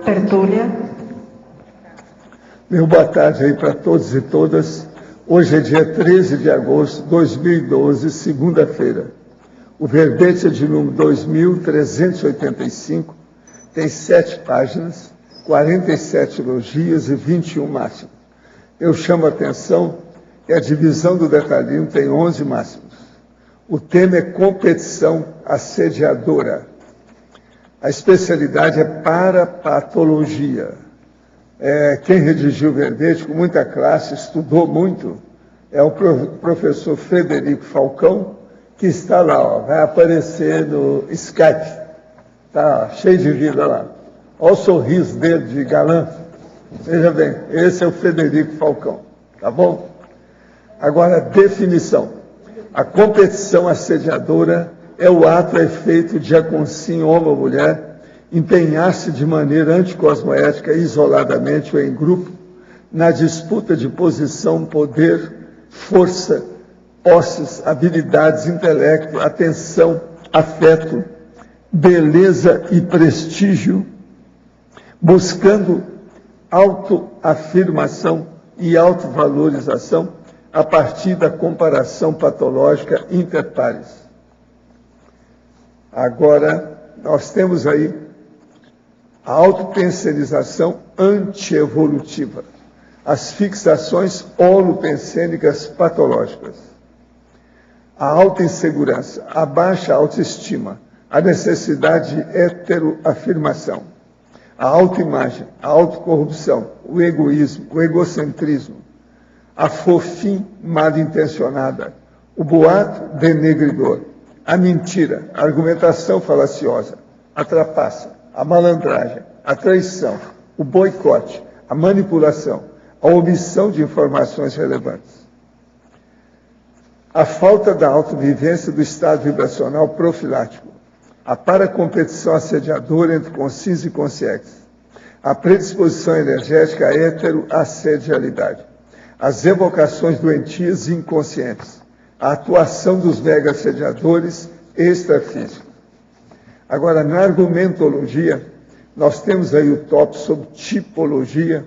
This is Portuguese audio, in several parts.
Tertúlia. Meu boa tarde aí para todos e todas. Hoje é dia 13 de agosto de 2012, segunda-feira. O verbete é de número 2385, tem 7 páginas, 47 elogios e 21 máximos. Eu chamo a atenção que a divisão do detalhismo tem 11 máximos. O tema é competição assediadora. A especialidade é parapatologia. Quem redigiu o verbete com muita classe, estudou muito, é o professor Frederico Falcão, que está lá, ó, vai aparecer no Skype. Está cheio de vida lá. Olha o sorriso dele de galã. Veja bem, esse é o Frederico Falcão, tá bom? Agora, definição. A competição assediadora é o ato a efeito de a consim homem ou mulher empenhar-se de maneira anticosmoética, isoladamente ou em grupo, na disputa de posição, poder, força, posses, habilidades, intelecto, atenção, afeto, beleza e prestígio, buscando autoafirmação e autovalorização a partir da comparação patológica interpares. Agora, nós temos aí a autopensenização antievolutiva, as fixações holopensênicas patológicas, a autoinsegurança, a baixa autoestima, a necessidade de heteroafirmação, a autoimagem, a autocorrupção, o egoísmo, o egocentrismo, a fofinha mal intencionada, o boato denegridor, a mentira, a argumentação falaciosa, a trapaça, a malandragem, a traição, o boicote, a manipulação, a omissão de informações relevantes. A falta da autovivência do estado vibracional profilático, a paracompetição assediadora entre consciência e consciência, a predisposição energética à heteroassedialidade, as evocações doentias e inconscientes, a atuação dos mega-assediadores extrafísicos. Agora, na argumentologia, nós temos aí o tópico sobre tipologia,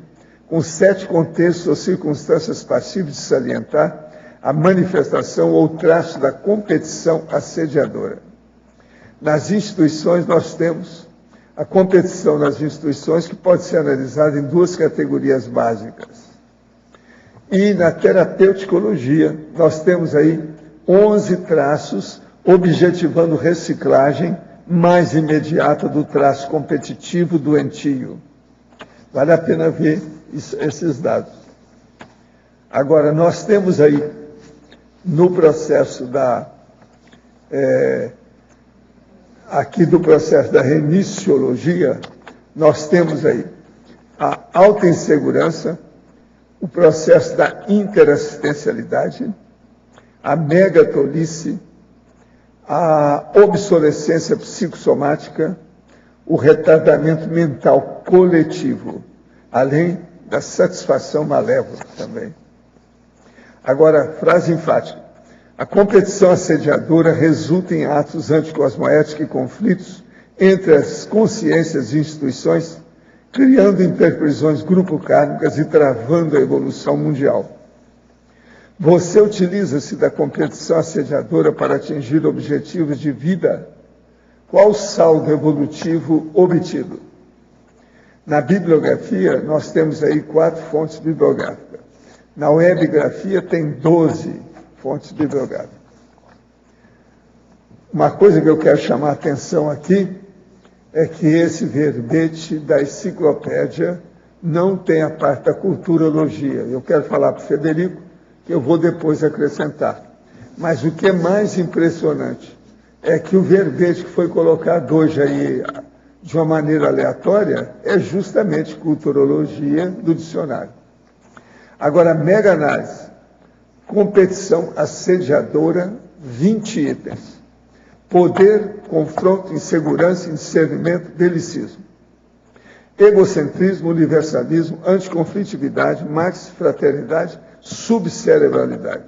com 7 contextos ou circunstâncias passíveis de salientar a manifestação ou traço da competição assediadora. Nas instituições, nós temos a competição nas instituições, que pode ser analisada em 2 categorias básicas. E na terapeuticologia, nós temos aí 11 traços objetivando reciclagem mais imediata do traço competitivo doentio. Vale a pena ver esses dados. Agora, nós temos aí, no processo aqui do processo da remissiologia, nós temos aí a autoinsegurança, o processo da interassistencialidade, a megatolice, a obsolescência psicossomática, o retardamento mental coletivo, além da satisfação malévola também. Agora, frase enfática. A competição assediadora resulta em atos anticosmoéticos e conflitos entre as consciências e instituições, criando interprisões grupo-kármicas e travando a evolução mundial. Você utiliza-se da competição assediadora para atingir objetivos de vida? Qual o saldo evolutivo obtido? Na bibliografia, nós temos aí 4 fontes bibliográficas. Na webgrafia tem 12 fontes bibliográficas. Uma coisa que eu quero chamar a atenção aqui é que esse verbete da enciclopédia não tem a parte da culturologia. Eu quero falar para o Frederico, que eu vou depois acrescentar. Mas o que é mais impressionante é que o verbete que foi colocado hoje aí de uma maneira aleatória é justamente culturologia do dicionário. Agora, mega análise, competição assediadora, 20 itens. Poder, confronto, insegurança, indiscernimento, belicismo. Egocentrismo, universalismo, anticonflitividade, maxi-fraternidade, subcerebralidade.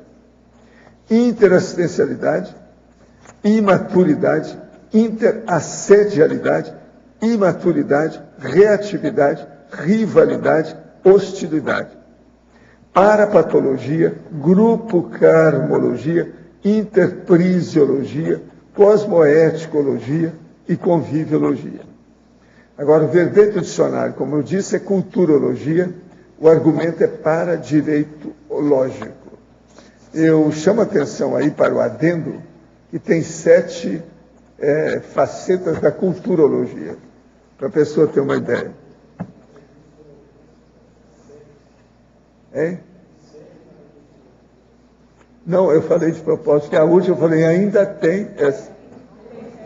Interassistencialidade, imaturidade, interassedialidade, imaturidade, reatividade, rivalidade, hostilidade. Parapatologia, grupo-karmologia, interprisiologia, cosmoeticologia e conviviologia. Agora, o verbete dicionário, como eu disse, é culturologia, o argumento é para-direito lógico. Eu chamo a atenção aí para o adendo, que tem 7 facetas da culturologia, para a pessoa ter uma ideia. Hein? Não, eu falei de propósito, que a última eu falei, ainda tem essa.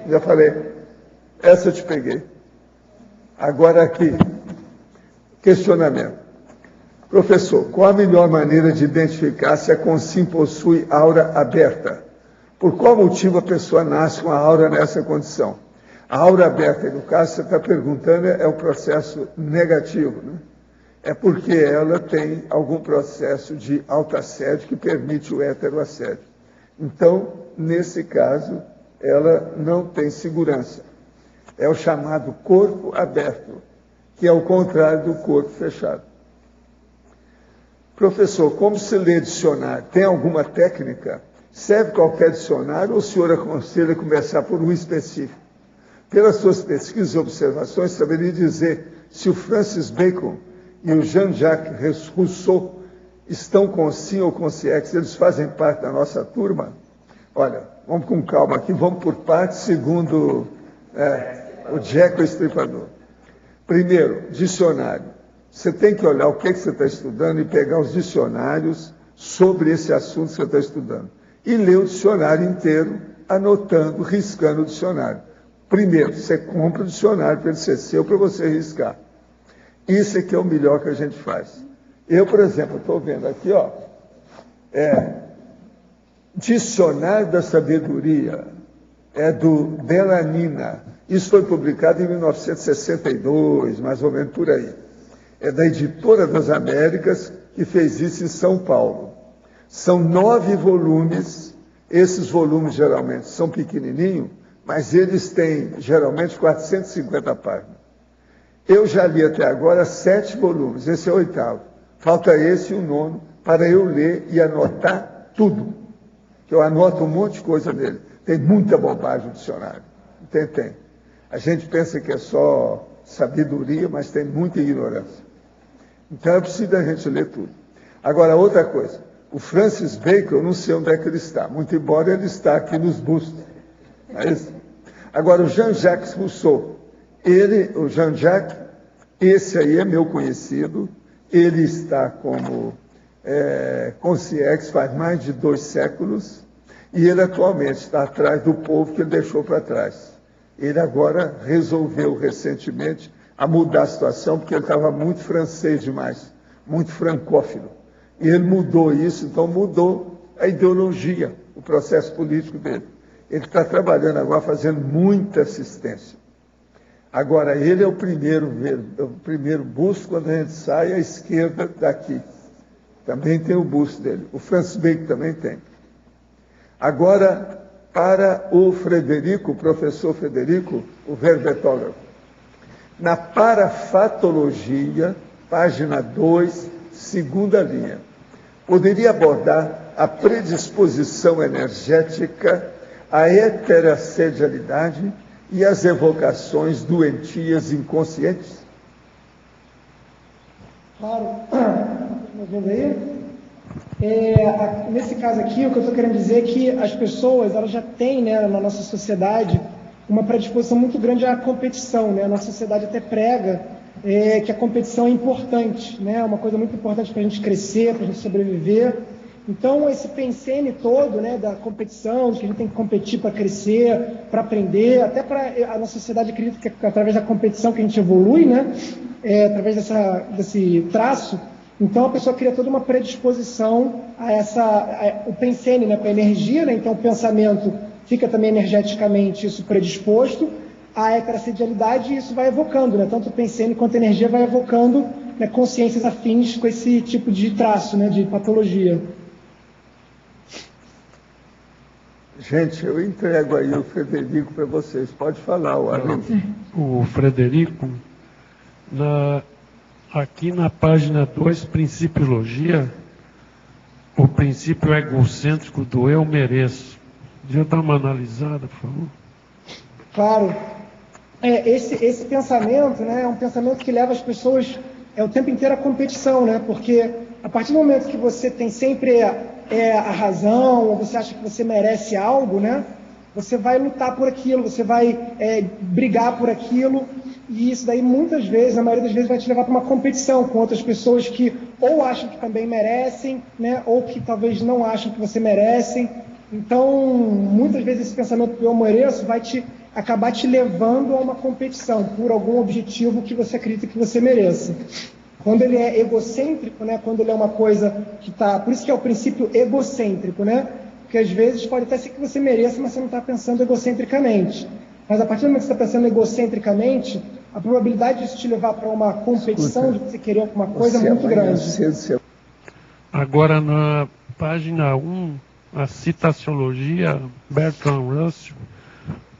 Já falei, essa eu te peguei. Agora aqui, questionamento. Professor, qual a melhor maneira de identificar se a consim possui aura aberta? Por qual motivo a pessoa nasce com a aura nessa condição? A aura aberta, no caso, você está perguntando, é o processo negativo, né? É porque ela tem algum processo de autoassédio que permite o heteroassédio. Então, nesse caso, ela não tem segurança. É o chamado corpo aberto, que é o contrário do corpo fechado. Professor, como se lê dicionário? Tem alguma técnica? Serve qualquer dicionário ou o senhor aconselha começar por um específico? Pelas suas pesquisas e observações, saberia dizer se o Francis Bacon e o Jean-Jacques Rousseau estão com sim ou com CX, eles fazem parte da nossa turma? Olha, vamos com calma aqui, vamos por partes, segundo o Jack o Estripador. Primeiro, dicionário. Você tem que olhar o que você está estudando e pegar os dicionários sobre esse assunto que você está estudando. E ler o dicionário inteiro, anotando, riscando o dicionário. Primeiro, você compra o dicionário para ele ser seu, para você riscar. Isso é que é o melhor que a gente faz. Eu, por exemplo, estou vendo aqui, ó, Dicionário da Sabedoria, é do Delanina. Isso foi publicado em 1962, mais ou menos por aí. É da Editora das Américas, que fez isso em São Paulo. São 9 volumes, esses volumes geralmente são pequenininhos, mas eles têm geralmente 450 páginas. Eu já li até agora 7 volumes, esse é o 8º. Falta esse e o 9º para eu ler e anotar tudo. Eu anoto um monte de coisa nele. Tem muita bobagem no dicionário. Tem. A gente pensa que é só sabedoria, mas tem muita ignorância. Então é preciso a gente ler tudo. Agora, outra coisa. O Francis Bacon, eu não sei onde é que ele está, muito embora ele está aqui nos bustos. É isso? Agora, o Jean-Jacques Rousseau, o Jean-Jacques, esse aí é meu conhecido, ele está como consciência faz mais de 2 séculos, e ele atualmente está atrás do povo que ele deixou para trás. Ele agora resolveu recentemente a mudar a situação, porque ele estava muito francês demais, muito francófilo. E ele mudou isso, então mudou a ideologia, o processo político dele. Ele está trabalhando agora, fazendo muita assistência. Agora, ele é o primeiro busto, quando a gente sai à esquerda daqui. Também tem o busto dele. O Francis Bacon também tem. Agora, para o Frederico, o professor Frederico, o verbetógrafo. Na parafatologia, página 2, segunda linha, poderia abordar a predisposição energética, a heterasexualidade e as evocações doentias inconscientes? Claro. Estamos vendo aí? Nesse caso aqui, o que eu estou querendo dizer é que as pessoas elas já têm, né, na nossa sociedade, uma predisposição muito grande à competição, né? A nossa sociedade até prega que a competição é importante, né? É uma coisa muito importante para a gente crescer, para a gente sobreviver. Então, esse pensene todo, né, da competição, de que a gente tem que competir para crescer, para aprender, até para a nossa sociedade acredita que é através da competição que a gente evolui, né? Através desse traço. Então, a pessoa cria toda uma predisposição a o pensene, né, para a energia, né? Então, o pensamento fica também energeticamente isso predisposto à heterasexualidade e isso vai evocando, né? Tanto o pensene quanto a energia vai evocando, né, consciências afins com esse tipo de traço, né, de patologia. Gente, eu entrego aí o Frederico para vocês. Pode falar, o amigo. O Frederico, Aqui na página 2, Principiologia, o princípio egocêntrico do eu mereço. Podia dar uma analisada, por favor? Claro. Esse pensamento, né, é um pensamento que leva as pessoas o tempo inteiro à competição, né? Porque a partir do momento que você tem sempre a razão, ou você acha que você merece algo, né? Você vai lutar por aquilo, você vai brigar por aquilo, e isso daí muitas vezes, na maioria das vezes, vai te levar para uma competição com outras pessoas que ou acham que também merecem, né? Ou que talvez não acham que você merecem. Então, muitas vezes esse pensamento do eu mereço vai acabar te levando a uma competição por algum objetivo que você acredita que você mereça. Quando ele é egocêntrico, né? Quando ele é uma coisa que está... Por isso que é o princípio egocêntrico, né? Porque às vezes pode até ser que você mereça, mas você não está pensando egocentricamente. Mas a partir do momento que você está pensando egocentricamente, a probabilidade disso te levar para uma competição, de você querer alguma coisa, é muito grande. Agora, na página 1, a citaciologia, Bertrand Russell,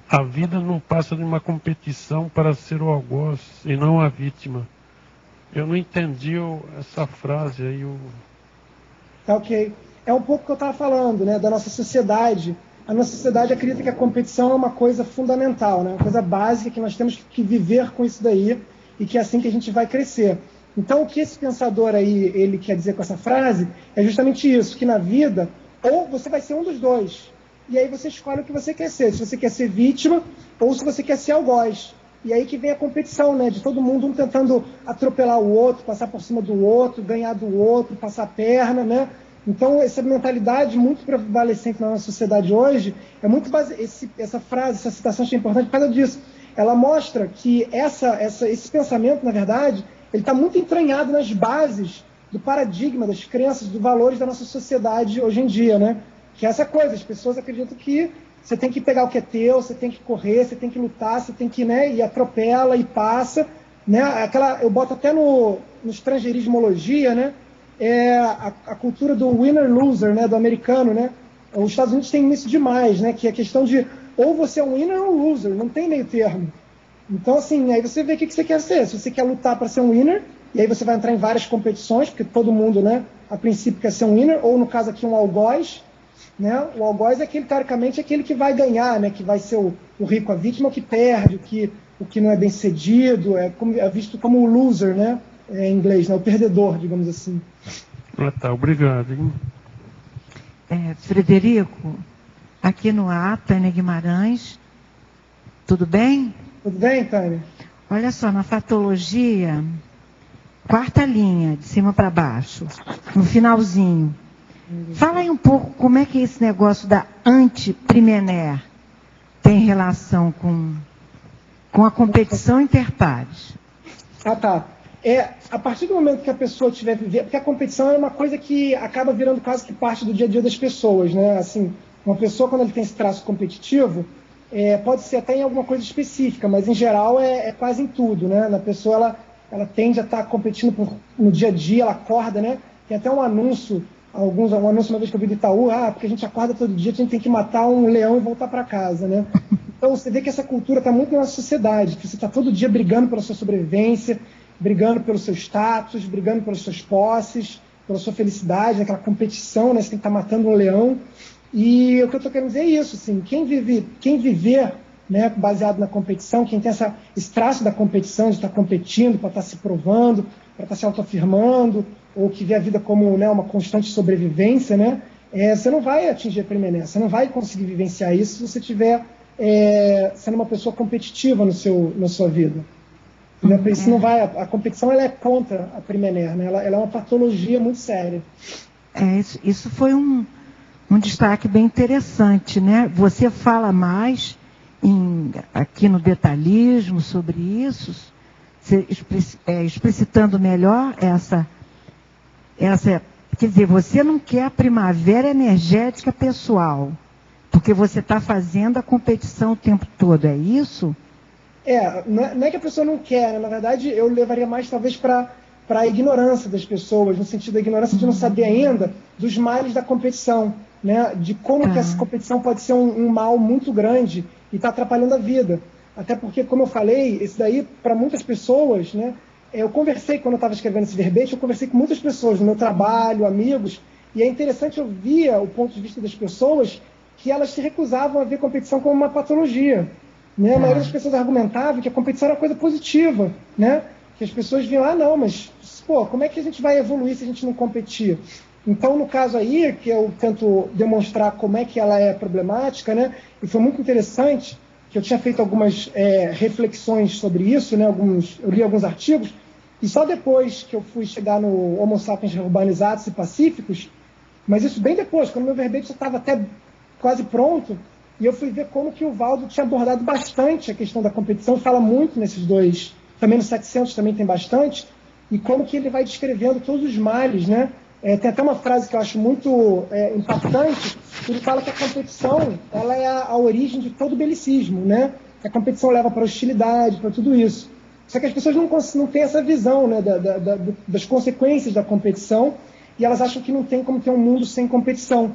a vida não passa de uma competição para ser o algoz e não a vítima. Eu não entendi essa frase aí. Tá ok. É um pouco o que eu estava falando, né, da nossa sociedade. A nossa sociedade acredita que a competição é uma coisa fundamental, né, uma coisa básica, que nós temos que viver com isso daí e que é assim que a gente vai crescer. Então, o que esse pensador aí, ele quer dizer com essa frase, é justamente isso, que na vida, ou você vai ser um dos dois, e aí você escolhe o que você quer ser, se você quer ser vítima ou se você quer ser algoz. E aí que vem a competição, né, de todo mundo um tentando atropelar o outro, passar por cima do outro, ganhar do outro, passar a perna, né? Então, essa mentalidade muito prevalecente na nossa sociedade hoje, é muito essa frase, essa citação é importante por causa disso. Ela mostra que esse pensamento, na verdade, ele está muito entranhado nas bases do paradigma, das crenças, dos valores da nossa sociedade hoje em dia, né? Que é essa coisa, as pessoas acreditam que você tem que pegar o que é teu, você tem que correr, você tem que lutar, você tem que, né, e atropela e passa, né? Eu boto até no estrangeirismologia, né? A cultura do winner-loser, né, do americano, né? Os Estados Unidos têm isso demais, né? Que é a questão de ou você é um winner ou um loser, não tem meio termo. Então, assim, aí você vê o que você quer ser. Se você quer lutar para ser um winner, e aí você vai entrar em várias competições, porque todo mundo, né, a princípio quer ser um winner, ou no caso aqui um algoz, né? O algoz é aquele, teoricamente, aquele que vai ganhar, né? Que vai ser o rico, a vítima, o que perde, o que não é bem cedido, é visto como o loser, né? Em inglês, né? O perdedor, digamos assim. Tá, obrigado. Hein? Frederico, aqui no A, Tânia Guimarães, tudo bem? Tudo bem, Tânia? Olha só, na fatologia, quarta linha, de cima para baixo, no finalzinho. Fala aí um pouco como é que esse negócio da anti-primener tem relação com a competição interpares. Ah, tá. A partir do momento que a pessoa estiver vivendo... Porque a competição é uma coisa que acaba virando quase que parte do dia a dia das pessoas, né? Assim, uma pessoa, quando ele tem esse traço competitivo, pode ser até em alguma coisa específica, mas em geral é quase em tudo, né? Na pessoa, ela tende a estar competindo no dia a dia, ela acorda, né? Tem até um anúncio uma vez que eu vi do Itaú, porque a gente acorda todo dia, a gente tem que matar um leão e voltar para casa, né? Então você vê que essa cultura está muito na nossa sociedade, que você está todo dia brigando pela sua sobrevivência, brigando pelo seu status, brigando pelas suas posses, pela sua felicidade, aquela competição, né? Você tem que estar matando um leão. E o que eu estou querendo dizer é isso, assim, quem viver, né, baseado na competição, quem tem esse traço da competição, de estar competindo, para estar se provando, para estar se autoafirmando, ou que vê a vida como, né, uma constante sobrevivência, né, você não vai atingir a primeira, você não vai conseguir vivenciar isso se você estiver sendo uma pessoa competitiva na sua vida. Isso não vai, a competição ela é contra a primeira, né, ela é uma patologia muito séria. Isso foi um destaque bem interessante, né? Você fala mais aqui no detalhismo sobre isso, explicitando melhor essa, quer dizer, você não quer a primavera energética pessoal, porque você está fazendo a competição o tempo todo, é isso? Não é que a pessoa não quer, né? Na verdade eu levaria mais talvez para a ignorância das pessoas, no sentido da ignorância de não saber ainda dos males da competição, né? De como que essa competição pode ser um mal muito grande e está atrapalhando a vida. Até porque, como eu falei, isso daí, para muitas pessoas, né, eu conversei, quando eu estava escrevendo esse verbete, eu conversei com muitas pessoas no meu trabalho, amigos, e é interessante, eu via o ponto de vista das pessoas que elas se recusavam a ver competição como uma patologia. Né? A maioria das pessoas argumentava que a competição era uma coisa positiva, né? Que as pessoas viam, não, mas pô, como é que a gente vai evoluir se a gente não competir? Então, no caso aí, que eu tento demonstrar como é que ela é problemática, né? E foi muito interessante, que eu tinha feito algumas reflexões sobre isso, né? Eu li alguns artigos, e só depois que eu fui chegar no Homo sapiens urbanizados e pacíficos, mas isso bem depois, quando meu verbete já estava até quase pronto, e eu fui ver como que o Valdo tinha abordado bastante a questão da competição, fala muito nesses dois, também no 700 também tem bastante, e como que ele vai descrevendo todos os males, né? Tem até uma frase que eu acho muito impactante, que ele fala que a competição ela é a origem de todo belicismo, né? A competição leva para a hostilidade, para tudo isso. Só que as pessoas não têm essa visão, né, das consequências da competição, e elas acham que não tem como ter um mundo sem competição.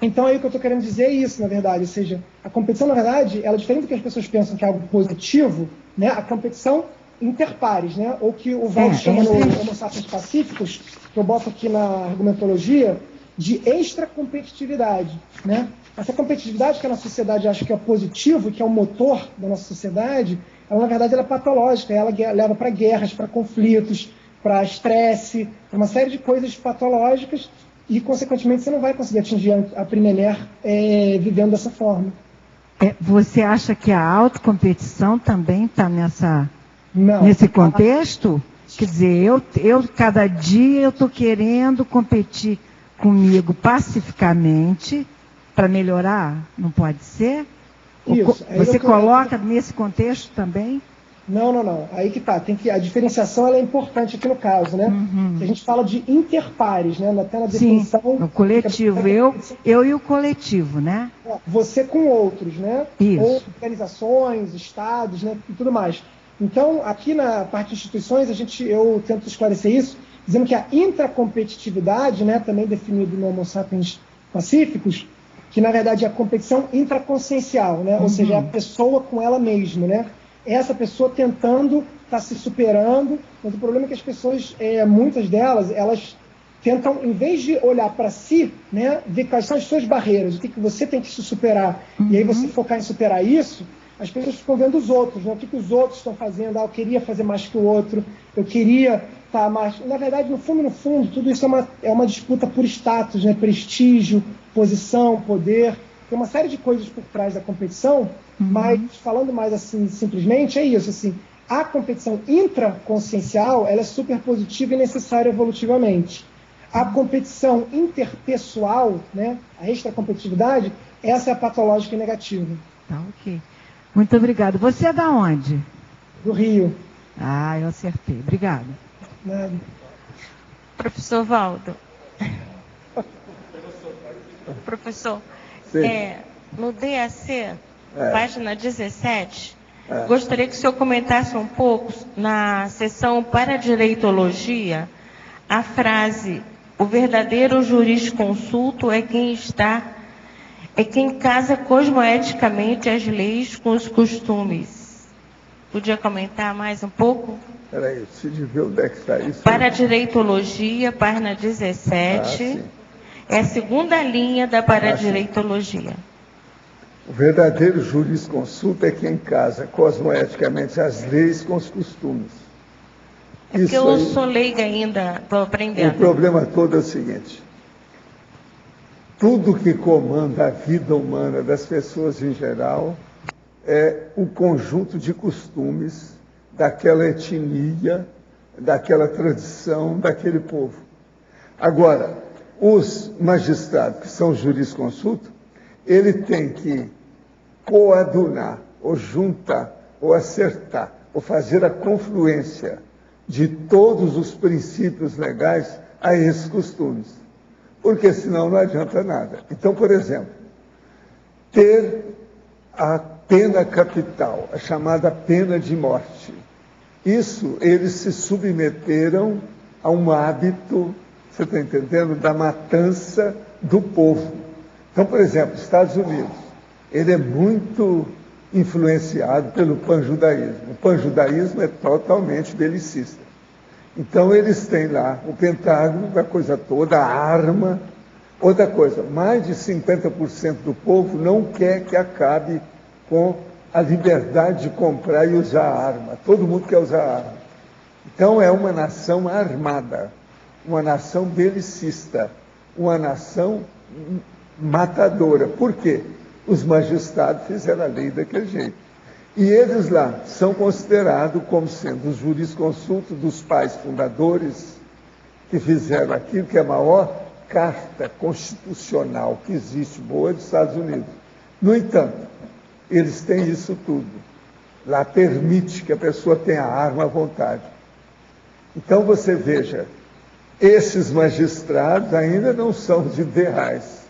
Então, aí o que eu estou querendo dizer é isso, na verdade. Ou seja, a competição, na verdade, ela é diferente do que as pessoas pensam que é algo positivo, né? A competição interpares, né? Ou que o Valdo chama no Homo sapiens pacíficos, que eu boto aqui na argumentologia, de extracompetitividade, né? Essa competitividade que a nossa sociedade acha que é positivo, que é o motor da nossa sociedade, ela, na verdade, ela é patológica. Ela leva para guerras, para conflitos, para estresse, para uma série de coisas patológicas e, consequentemente, você não vai conseguir atingir a Primener vivendo dessa forma. Você acha que a autocompetição também está Não. nesse contexto? Quer dizer, eu cada dia eu estou querendo competir comigo pacificamente para melhorar? Não pode ser? Isso. Você coloca nesse contexto também? Não. Aí que tá. A diferenciação ela é importante aqui no caso, né? Uhum. A gente fala de interpares, né? Até na definição. Sim, o coletivo. Eu e o coletivo, né? Você com outros, né? Isso. Ou organizações, estados, né? E tudo mais. Então, aqui na parte de instituições, eu tento esclarecer isso, dizendo que a intracompetitividade, né? Também definido no Homo sapiens pacíficos, que na verdade é a competição intraconsciencial, né? Ou seja, é a pessoa com ela mesma, né? Essa pessoa tentando estar se superando, mas o problema é que as pessoas, muitas delas, elas tentam, em vez de olhar para si, né, ver quais são as suas barreiras, o que você tem que se superar, e aí você focar em superar isso, as pessoas ficam vendo os outros, né, o que os outros estão fazendo, eu queria fazer mais que o outro, eu queria estar mais... Na verdade, no fundo, tudo isso é uma disputa por status, né, prestígio, posição, poder, tem uma série de coisas por trás da competição, mas falando mais assim, simplesmente, é isso, assim, a competição intraconsciencial, ela é super positiva e necessária evolutivamente. A competição interpessoal, né, a extracompetitividade, essa é a patológica e negativa. Tá, ok. Muito obrigada. Você é da onde? Do Rio. Ah, eu acertei. Obrigada. Nada. Professor Valdo. Professor, no DAC, página 17, gostaria que o senhor comentasse um pouco, na seção Paradireitologia, a frase, o verdadeiro jurisconsulto é quem casa cosmoeticamente as leis com os costumes. Podia comentar mais um pouco? Peraí, deixa eu ver onde é que está isso. Paradireitologia, página 17. É a segunda linha da paradireitologia. O verdadeiro jurisconsulto é quem casa cosmoeticamente as leis com os costumes. É porque eu sou leiga ainda, estou aprendendo. O problema todo é o seguinte: tudo que comanda a vida humana das pessoas em geral é o conjunto de costumes daquela etnia, daquela tradição, daquele povo. Agora, os magistrados, que são jurisconsultos, ele tem que coadunar, ou juntar, ou acertar, ou fazer a confluência de todos os princípios legais a esses costumes. Porque senão não adianta nada. Então, por exemplo, ter a pena capital, a chamada pena de morte, isso eles se submeteram a um hábito, você está entendendo, da matança do povo. Então, por exemplo, Estados Unidos, ele é muito influenciado pelo panjudaísmo. O panjudaísmo é totalmente belicista. Então, eles têm lá o Pentágono, a coisa toda, a arma. Outra coisa, mais de 50% do povo não quer que acabe com a liberdade de comprar e usar a arma. Todo mundo quer usar a arma. Então, é uma nação armada, uma nação belicista, uma nação matadora. Por quê? Os magistrados fizeram a lei daquele jeito. E eles lá são considerados como sendo os jurisconsultos dos pais fundadores que fizeram aquilo que é a maior carta constitucional que existe, boa, dos Estados Unidos. No entanto, eles têm isso tudo. Lá permite que a pessoa tenha arma à vontade. Então você veja, esses magistrados ainda não são os ideais.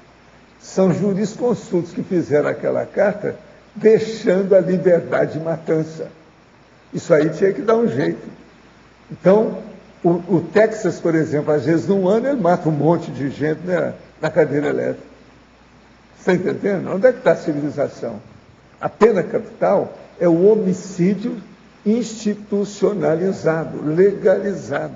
São jurisconsultos que fizeram aquela carta deixando a liberdade de matança. Isso aí tinha que dar um jeito. Então, o Texas, por exemplo, às vezes num ano ele mata um monte de gente, né, na cadeira elétrica. Você está entendendo? Onde é que está a civilização? A pena capital é o homicídio institucionalizado, legalizado.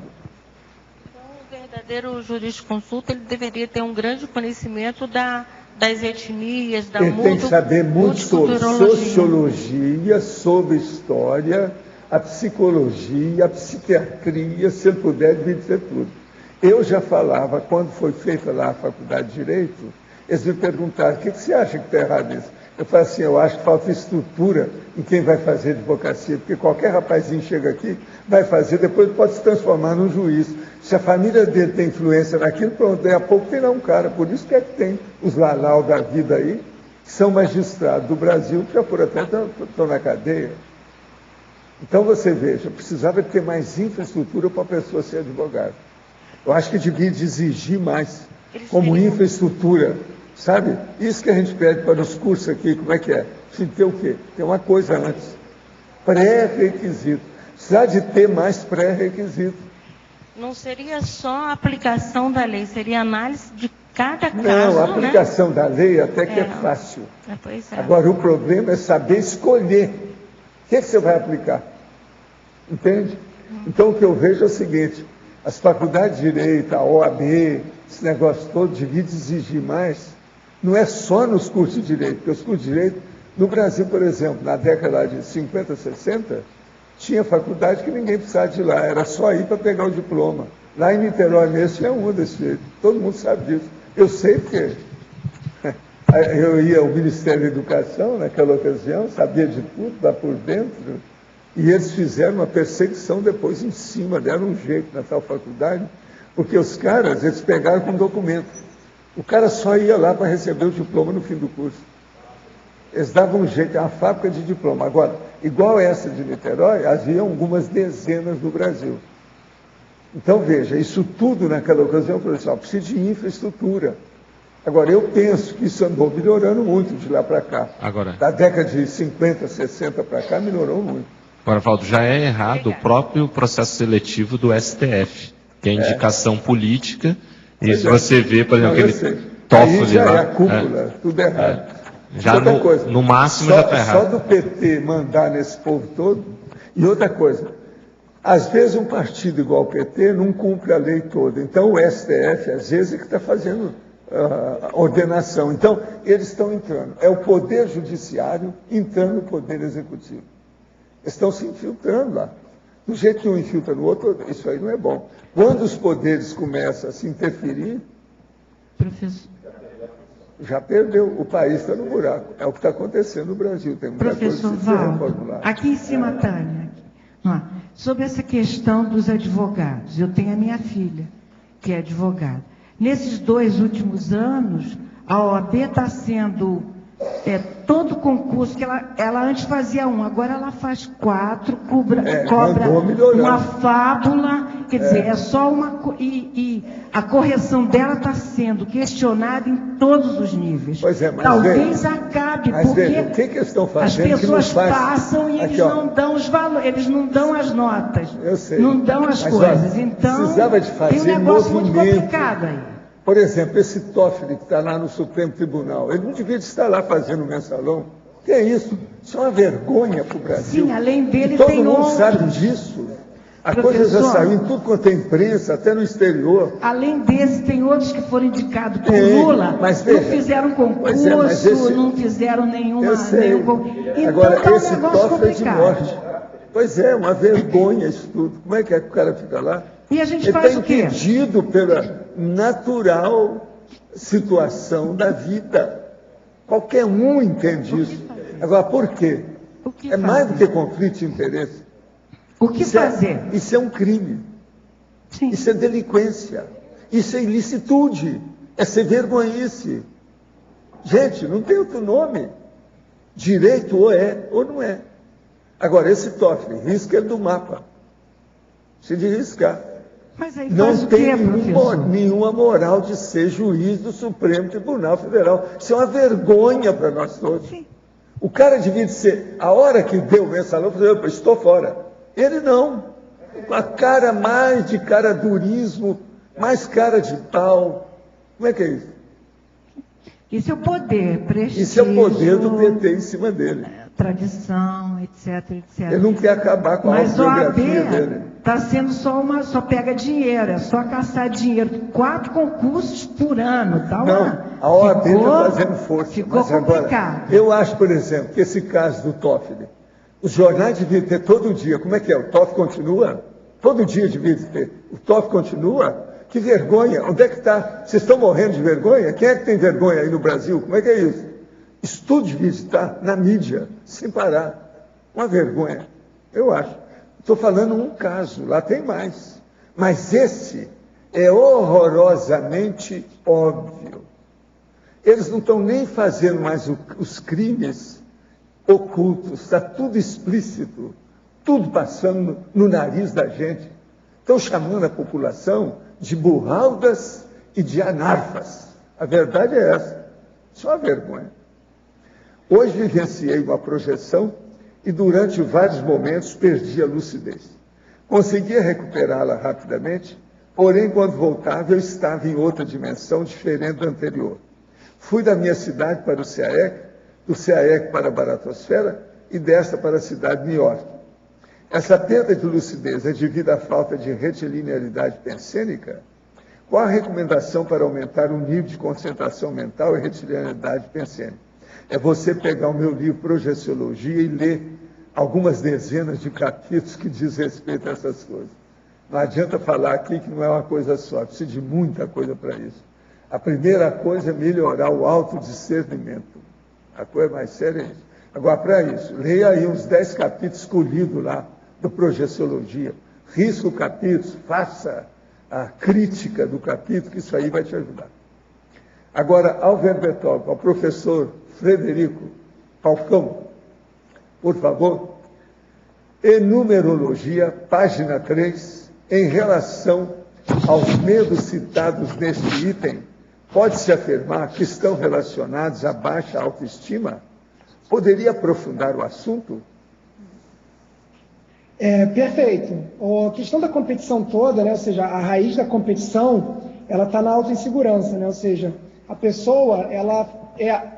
Então, o verdadeiro jurisconsulto, ele deveria ter um grande conhecimento das etnias, da Ele tem que saber muito sobre multiculturologia. sociologia, sobre história, a psicologia, a psiquiatria, se ele puder, devia ser tudo. Eu já falava, quando foi feita lá a faculdade de Direito, eles me perguntaram, o que você acha que está errado nisso? Eu falei assim, eu acho que falta estrutura em quem vai fazer advocacia, porque qualquer rapazinho chega aqui, vai fazer, depois pode se transformar num juiz. Se a família dele tem influência naquilo, pronto, daí a pouco tem lá um cara. Por isso que é que tem os Lalau da vida aí, que são magistrados do Brasil, que já por até estão na cadeia. Então você veja, precisava ter mais infraestrutura para a pessoa ser advogada. Eu acho que devia exigir mais, como infraestrutura. Sabe? Isso que a gente pede para os cursos aqui, como é que é? Precisa ter o quê? Tem uma coisa antes. Pré-requisito. Precisa de ter mais pré-requisito. Não seria só a aplicação da lei, seria análise de cada caso, Não, a aplicação da lei até que é fácil. Pois é. Agora, o problema é saber escolher. O que você vai aplicar? Entende? Então, o que eu vejo é o seguinte, as faculdades de Direito, a OAB, esse negócio todo, devia exigir mais. Não é só nos cursos de Direito, porque os cursos de Direito, no Brasil, por exemplo, na década de 50, 60, tinha faculdade que ninguém precisava de ir lá, era só ir para pegar o diploma. Lá em Niterói mesmo tinha uma desse jeito, todo mundo sabe disso. Eu sei porque eu ia ao Ministério da Educação naquela ocasião, sabia de tudo, lá por dentro, e eles fizeram uma perseguição depois em cima, deram um jeito na tal faculdade, porque os caras, eles pegaram com documento. O cara só ia lá para receber o diploma no fim do curso. Eles davam um jeito, é uma fábrica de diploma. Agora, igual essa de Niterói, havia algumas dezenas no Brasil. Então, veja, isso tudo naquela ocasião, eu falei assim, precisa de infraestrutura. Agora, eu penso que isso andou melhorando muito de lá para cá. Agora, da década de 50, 60 para cá, melhorou muito. Agora, Valdo, já é errado o próprio processo seletivo do STF, que é indicação política. E se você vê, por exemplo, aquele Toffoli já lá... é a cúpula, tudo errado. Já no máximo já está errado. Só do PT mandar nesse povo todo. E outra coisa, às vezes um partido igual ao PT não cumpre a lei toda. Então o STF, às vezes, é que está fazendo ordenação. Então, eles estão entrando. É o Poder Judiciário entrando no Poder Executivo. Eles estão se infiltrando lá. Do jeito que um infiltra no outro, isso aí não é bom. Quando os poderes começam a se interferir, Professor. já perdeu. O país está no buraco. É o que está acontecendo no Brasil. Tem muita Professor coisa que precisa Valdo, reformular. aqui em cima, Tânia, sobre essa questão dos advogados, eu tenho a minha filha, que é advogada. Nesses 2 últimos anos, a OAB está sendo, todo concurso, que ela antes fazia 1, agora ela faz 4, cobra uma fábula, quer dizer, é só uma... E a correção dela está sendo questionada em todos os níveis. Pois é, mas talvez acabe, mas porque veja, o que eles estão fazendo, as pessoas que não faz... passam e eles não dão os valores, eles não dão as notas, Eu sei. não dão as Mas, coisas. olha, Então, precisava de fazer tem um negócio muito movimento. complicado aí. Por exemplo, esse Toffoli que está lá no Supremo Tribunal, ele não devia estar lá fazendo um mensalão. Que é isso? Isso é uma vergonha para o Brasil. Sim, além dele e todo tem mundo outros. sabe disso. A coisa já saiu em tudo quanto é imprensa, até no exterior. Além desse, tem outros que foram indicados por Lula, mas não fizeram concurso, não fizeram nenhuma... Então, agora, tá um esse negócio Toffoli é de complicado. morte. Pois é, uma vergonha isso tudo. Como é que o cara fica lá? E a gente Ele faz está o quê? impedido pela natural situação da vida. Qualquer um entende isso. Agora, por quê? O que É mais fazer? do que conflito de interesse. O que fazer? Isso é um crime. Sim. Isso é delinquência. Isso é ilicitude. É ser vergonhice. Gente, não tem outro nome. Direito ou é ou não é. Agora, esse Toffoli, risca ele do mapa. Se de riscar. Mas aí Não faz o tem quê, professor? nenhuma moral de ser juiz do Supremo Tribunal Federal. Isso é uma vergonha para nós todos. Sim. O cara devia ser, a hora que deu o mensalão, falou, opa, estou fora. Ele não. Com a cara mais de caradurismo, mais cara de pau. Como é que é isso? Isso é o poder, prestígio... Isso é o poder do PT em cima dele. Tradição, etc, etc. Ele não quer acabar com a Mas o AB autobiografia dele. está sendo só pega dinheiro, é só caçar dinheiro. 4 concursos por ano, tá Não, lá. a OAB está fazendo força. Ficou mas agora, complicado. eu acho, por exemplo, que esse caso do Toffoli, os jornais deviam ter todo dia. Como é que é? O Toffoli continua? Todo dia devia ter. O Toffoli continua? Que vergonha. Onde é que está? Vocês estão morrendo de vergonha? Quem é que tem vergonha aí no Brasil? Como é que é isso? Isso tudo devia estar na mídia, sem parar. Uma vergonha. Eu acho. Estou falando um caso, lá tem mais. Mas esse é horrorosamente óbvio. Eles não estão nem fazendo mais os crimes ocultos, está tudo explícito, tudo passando no nariz da gente. Estão chamando a população de burraldas e de anarfas. A verdade é essa. Isso é uma vergonha. Hoje vivenciei uma projeção e durante vários momentos perdi a lucidez. Conseguia recuperá-la rapidamente, porém quando voltava eu estava em outra dimensão diferente da anterior. Fui da minha cidade para o CAEC, do CAEC para a Baratosfera e desta para a cidade de New York. Essa perda de lucidez é devido à falta de retilinearidade pensênica? Qual a recomendação para aumentar o nível de concentração mental e retilinearidade pensênica? É você pegar o meu livro Projeciologia e ler algumas dezenas de capítulos que diz respeito a essas coisas. Não adianta falar aqui que não é uma coisa só, precisa de muita coisa para isso. A primeira coisa é melhorar o autodiscernimento. A coisa mais séria é isso. Agora, para isso, leia aí uns 10 capítulos escolhidos lá do Projeciologia. Risca o capítulo, faça a crítica do capítulo, que isso aí vai te ajudar. Agora, ao verbetólogo, ao professor Frederico Falcão, por favor, enumerologia, página 3, em relação aos medos citados neste item, pode-se afirmar que estão relacionados à baixa autoestima? Poderia aprofundar o assunto? Perfeito. A questão da competição toda, né, ou seja, a raiz da competição, ela está na autoinsegurança, né, ou seja, a pessoa, ela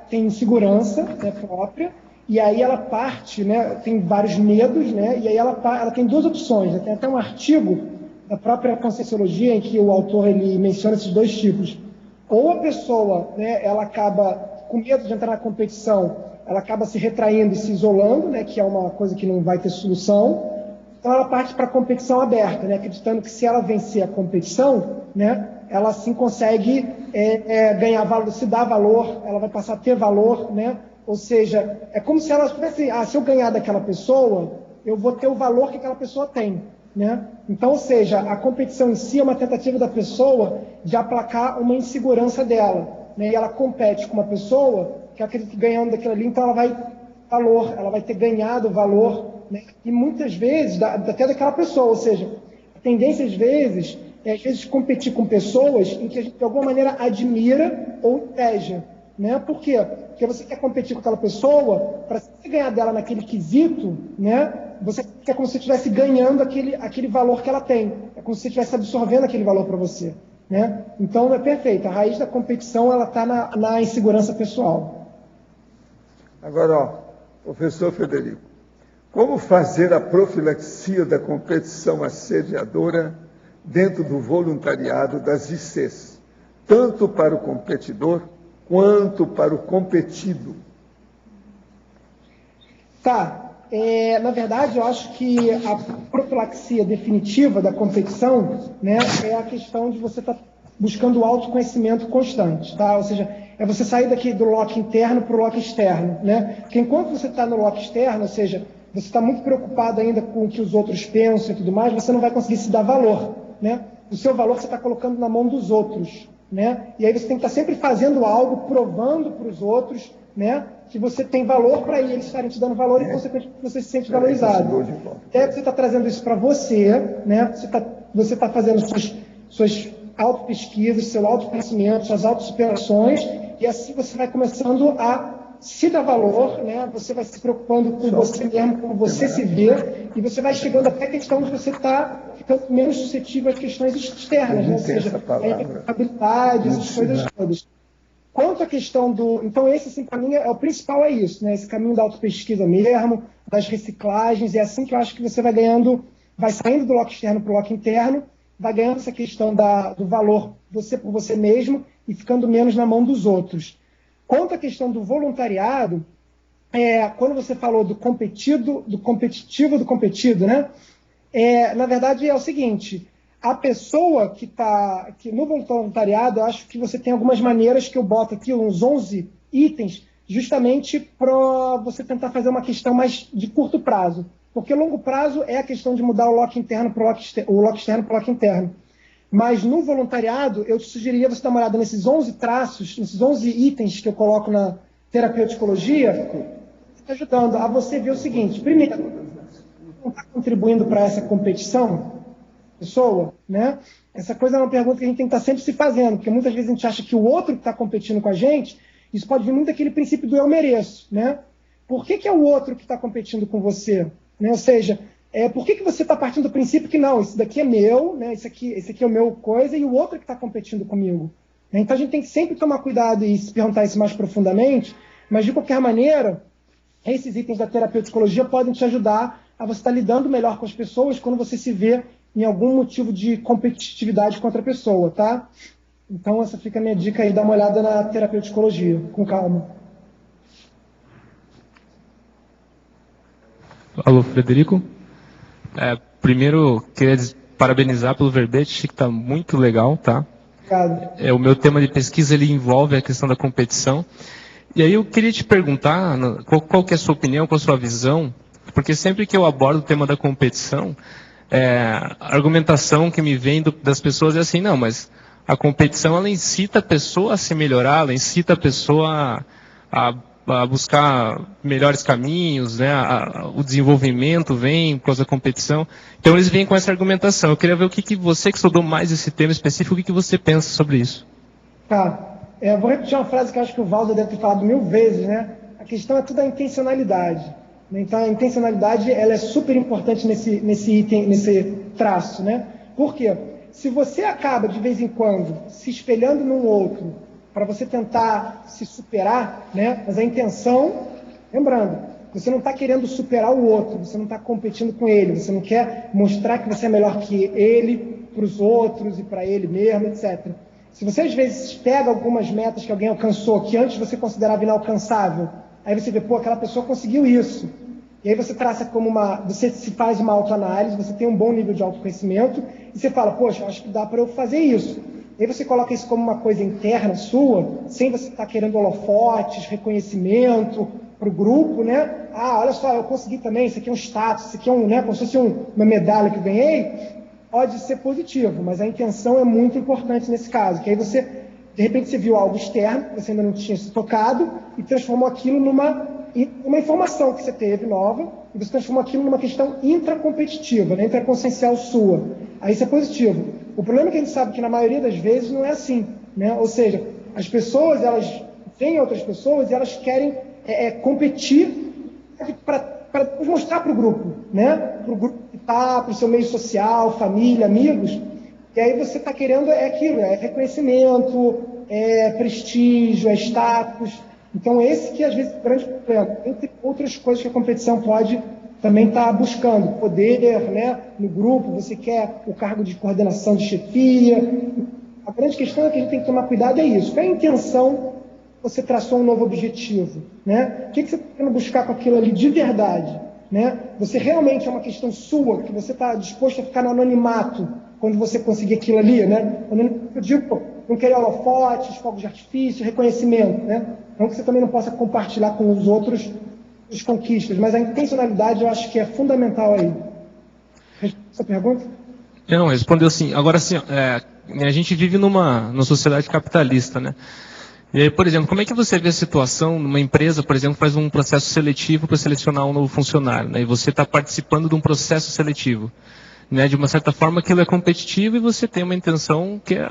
tem insegurança, né, própria, e aí ela parte, né, tem vários medos, né, e aí ela tem duas opções, né, tem até um artigo da própria Conscienciologia em que o autor ele menciona esses dois tipos. Ou a pessoa, né, ela acaba com medo de entrar na competição, ela acaba se retraindo e se isolando, né, que é uma coisa que não vai ter solução. Então ela parte para a competição aberta, né, acreditando que se ela vencer a competição, né, ela assim consegue ganhar valor, se dar valor, ela vai passar a ter valor, né? Ou seja, é como se ela estivesse, se eu ganhar daquela pessoa, eu vou ter o valor que aquela pessoa tem, né? Então, ou seja, a competição em si é uma tentativa da pessoa de aplacar uma insegurança dela, né? E ela compete com uma pessoa que acredita que ganhando daquilo ali, então ela vai ter ganhado valor, né? E muitas vezes, até daquela pessoa, ou seja, a tendência às vezes competir com pessoas em que a gente de alguma maneira admira ou inveja, né? Por quê? Porque você quer competir com aquela pessoa, para você ganhar dela naquele quesito, né? Você quer como se você estivesse ganhando aquele valor que ela tem, é como se você estivesse absorvendo aquele valor para você, né? Então é perfeito, a raiz da competição ela está na insegurança pessoal. Agora, professor Frederico, Como fazer a profilaxia da competição assediadora dentro do voluntariado das ICs, tanto para o competidor quanto para o competido? Tá. Na verdade, eu acho que a profilaxia definitiva da competição, né, é a questão de você estar buscando o autoconhecimento constante, tá? Ou seja, é você sair daqui do lock interno para o lock externo, né? Porque enquanto você está no lock externo, ou seja, você está muito preocupado ainda com o que os outros pensam e tudo mais, você não vai conseguir se dar valor, né? O seu valor você está colocando na mão dos outros, né? E aí você tem que estar sempre fazendo algo, provando para os outros, né, que você tem valor para eles estarem te dando valor e, consequentemente, você se sente valorizado. Até você está trazendo isso para você, né? Você tá fazendo suas autopesquisas, seu autoconhecimento, suas autossuperações, e assim você vai começando a se dar valor, né? Você vai se preocupando com você mesmo, como você se vê, e você vai chegando até a questão de você estar ficando menos suscetível às questões externas, né? Ou seja, a habilidades, essas coisas todas. Quanto à questão do... Então, esse, assim, para mim, o principal é isso, né? Esse caminho da autopesquisa mesmo, das reciclagens, é assim que eu acho que você vai ganhando, vai saindo do lock externo para o lock interno, vai ganhando essa questão do valor você por você mesmo e ficando menos na mão dos outros. Quanto à questão do voluntariado, quando você falou do competitivo, do competido, né? Na verdade, é o seguinte... A pessoa que no voluntariado, eu acho que você tem algumas maneiras que eu boto aqui, uns 11 itens, justamente para você tentar fazer uma questão mais de curto prazo. Porque longo prazo é a questão de mudar o lock interno para o lock externo para o lock interno. Mas no voluntariado, eu te sugeriria você dar uma olhada nesses 11 traços, nesses 11 itens que eu coloco na terapeuticologia, ajudando a você ver o seguinte: primeiro, não está contribuindo para essa competição? Pessoa, né? Essa coisa é uma pergunta que a gente tem que estar sempre se fazendo, porque muitas vezes a gente acha que o outro que está competindo com a gente, isso pode vir muito daquele princípio do eu mereço, né? Por que é o outro que está competindo com você? Né? Ou seja, por que você está partindo do princípio que não, isso daqui é meu, né? Esse aqui é o meu coisa, e o outro que está competindo comigo? Né? Então a gente tem que sempre tomar cuidado e se perguntar isso mais profundamente, mas de qualquer maneira, esses itens da terapeuticologia podem te ajudar a você estar lidando melhor com as pessoas quando você se vê em algum motivo de competitividade com outra pessoa, tá? Então, essa fica a minha dica aí, dá uma olhada na terapeuticologia, com calma. Alô, Frederico? Primeiro, queria parabenizar pelo verbete, que está muito legal, tá? Obrigado. O meu tema de pesquisa, ele envolve a questão da competição. E aí eu queria te perguntar, qual que é a sua opinião, qual a sua visão, porque sempre que eu abordo o tema da competição, a argumentação que me vem das pessoas é assim: não, mas a competição, ela incita a pessoa a se melhorar, ela incita a pessoa a buscar melhores caminhos, né? O desenvolvimento vem por causa da competição. Então eles vêm com essa argumentação. Eu queria ver o que você, que estudou mais esse tema específico, o que você pensa sobre isso. Tá. Eu vou repetir uma frase que eu acho que o Valdo deve ter falado 1000 vezes, né? A questão é tudo a intencionalidade. Então, a intencionalidade, ela é super importante nesse item, nesse traço, né? Por quê? Se você acaba, de vez em quando, se espelhando num outro, para você tentar se superar, né? Mas a intenção, lembrando, você não está querendo superar o outro, você não está competindo com ele, você não quer mostrar que você é melhor que ele para os outros e para ele mesmo, etc. Se você, às vezes, pega algumas metas que alguém alcançou, que antes você considerava inalcançável, aí você vê, pô, aquela pessoa conseguiu isso. E aí você traça como você se faz uma autoanálise, você tem um bom nível de autoconhecimento, e você fala, poxa, acho que dá para eu fazer isso. E aí você coloca isso como uma coisa interna sua, sem você estar querendo holofotes, reconhecimento para o grupo, né? Ah, olha só, eu consegui também, isso aqui é um status, isso aqui é né, como se fosse uma medalha que eu ganhei. Pode ser positivo, mas a intenção é muito importante nesse caso, que aí você, de repente, você viu algo externo, que você ainda não tinha se tocado, e transformou aquilo numa informação que você teve nova, e você transformou aquilo numa questão intracompetitiva, né, intraconsciencial sua. Aí isso é positivo. O problema é que a gente sabe que, na maioria das vezes, não é assim, né? Ou seja, as pessoas, elas têm outras pessoas e elas querem competir para mostrar para o grupo, né? Para o grupo que está, para o seu meio social, família, amigos. E aí você está querendo aquilo, reconhecimento, prestígio, status. Então esse que às vezes é o grande problema, entre outras coisas que a competição pode também está buscando poder, né, no grupo, você quer o cargo de coordenação de chefia. A grande questão é que a gente tem que tomar cuidado é isso. Qual é a intenção você traçou um novo objetivo? Né? O que você está querendo buscar com aquilo ali de verdade? Né? Você realmente é uma questão sua, que você está disposto a ficar no anonimato quando você conseguir aquilo ali? Né? Eu digo, não querer holofotes, fogos de artifício, reconhecimento. Né? Não que você também não possa compartilhar com os outros as conquistas, mas a intencionalidade eu acho que é fundamental aí. Essa pergunta? Não, respondeu sim. Agora, sim, a gente vive numa sociedade capitalista, né? E aí, por exemplo, como é que você vê a situação numa empresa, por exemplo, faz um processo seletivo para selecionar um novo funcionário, né? E você está participando de um processo seletivo, né? De uma certa forma, aquilo é competitivo e você tem uma intenção que é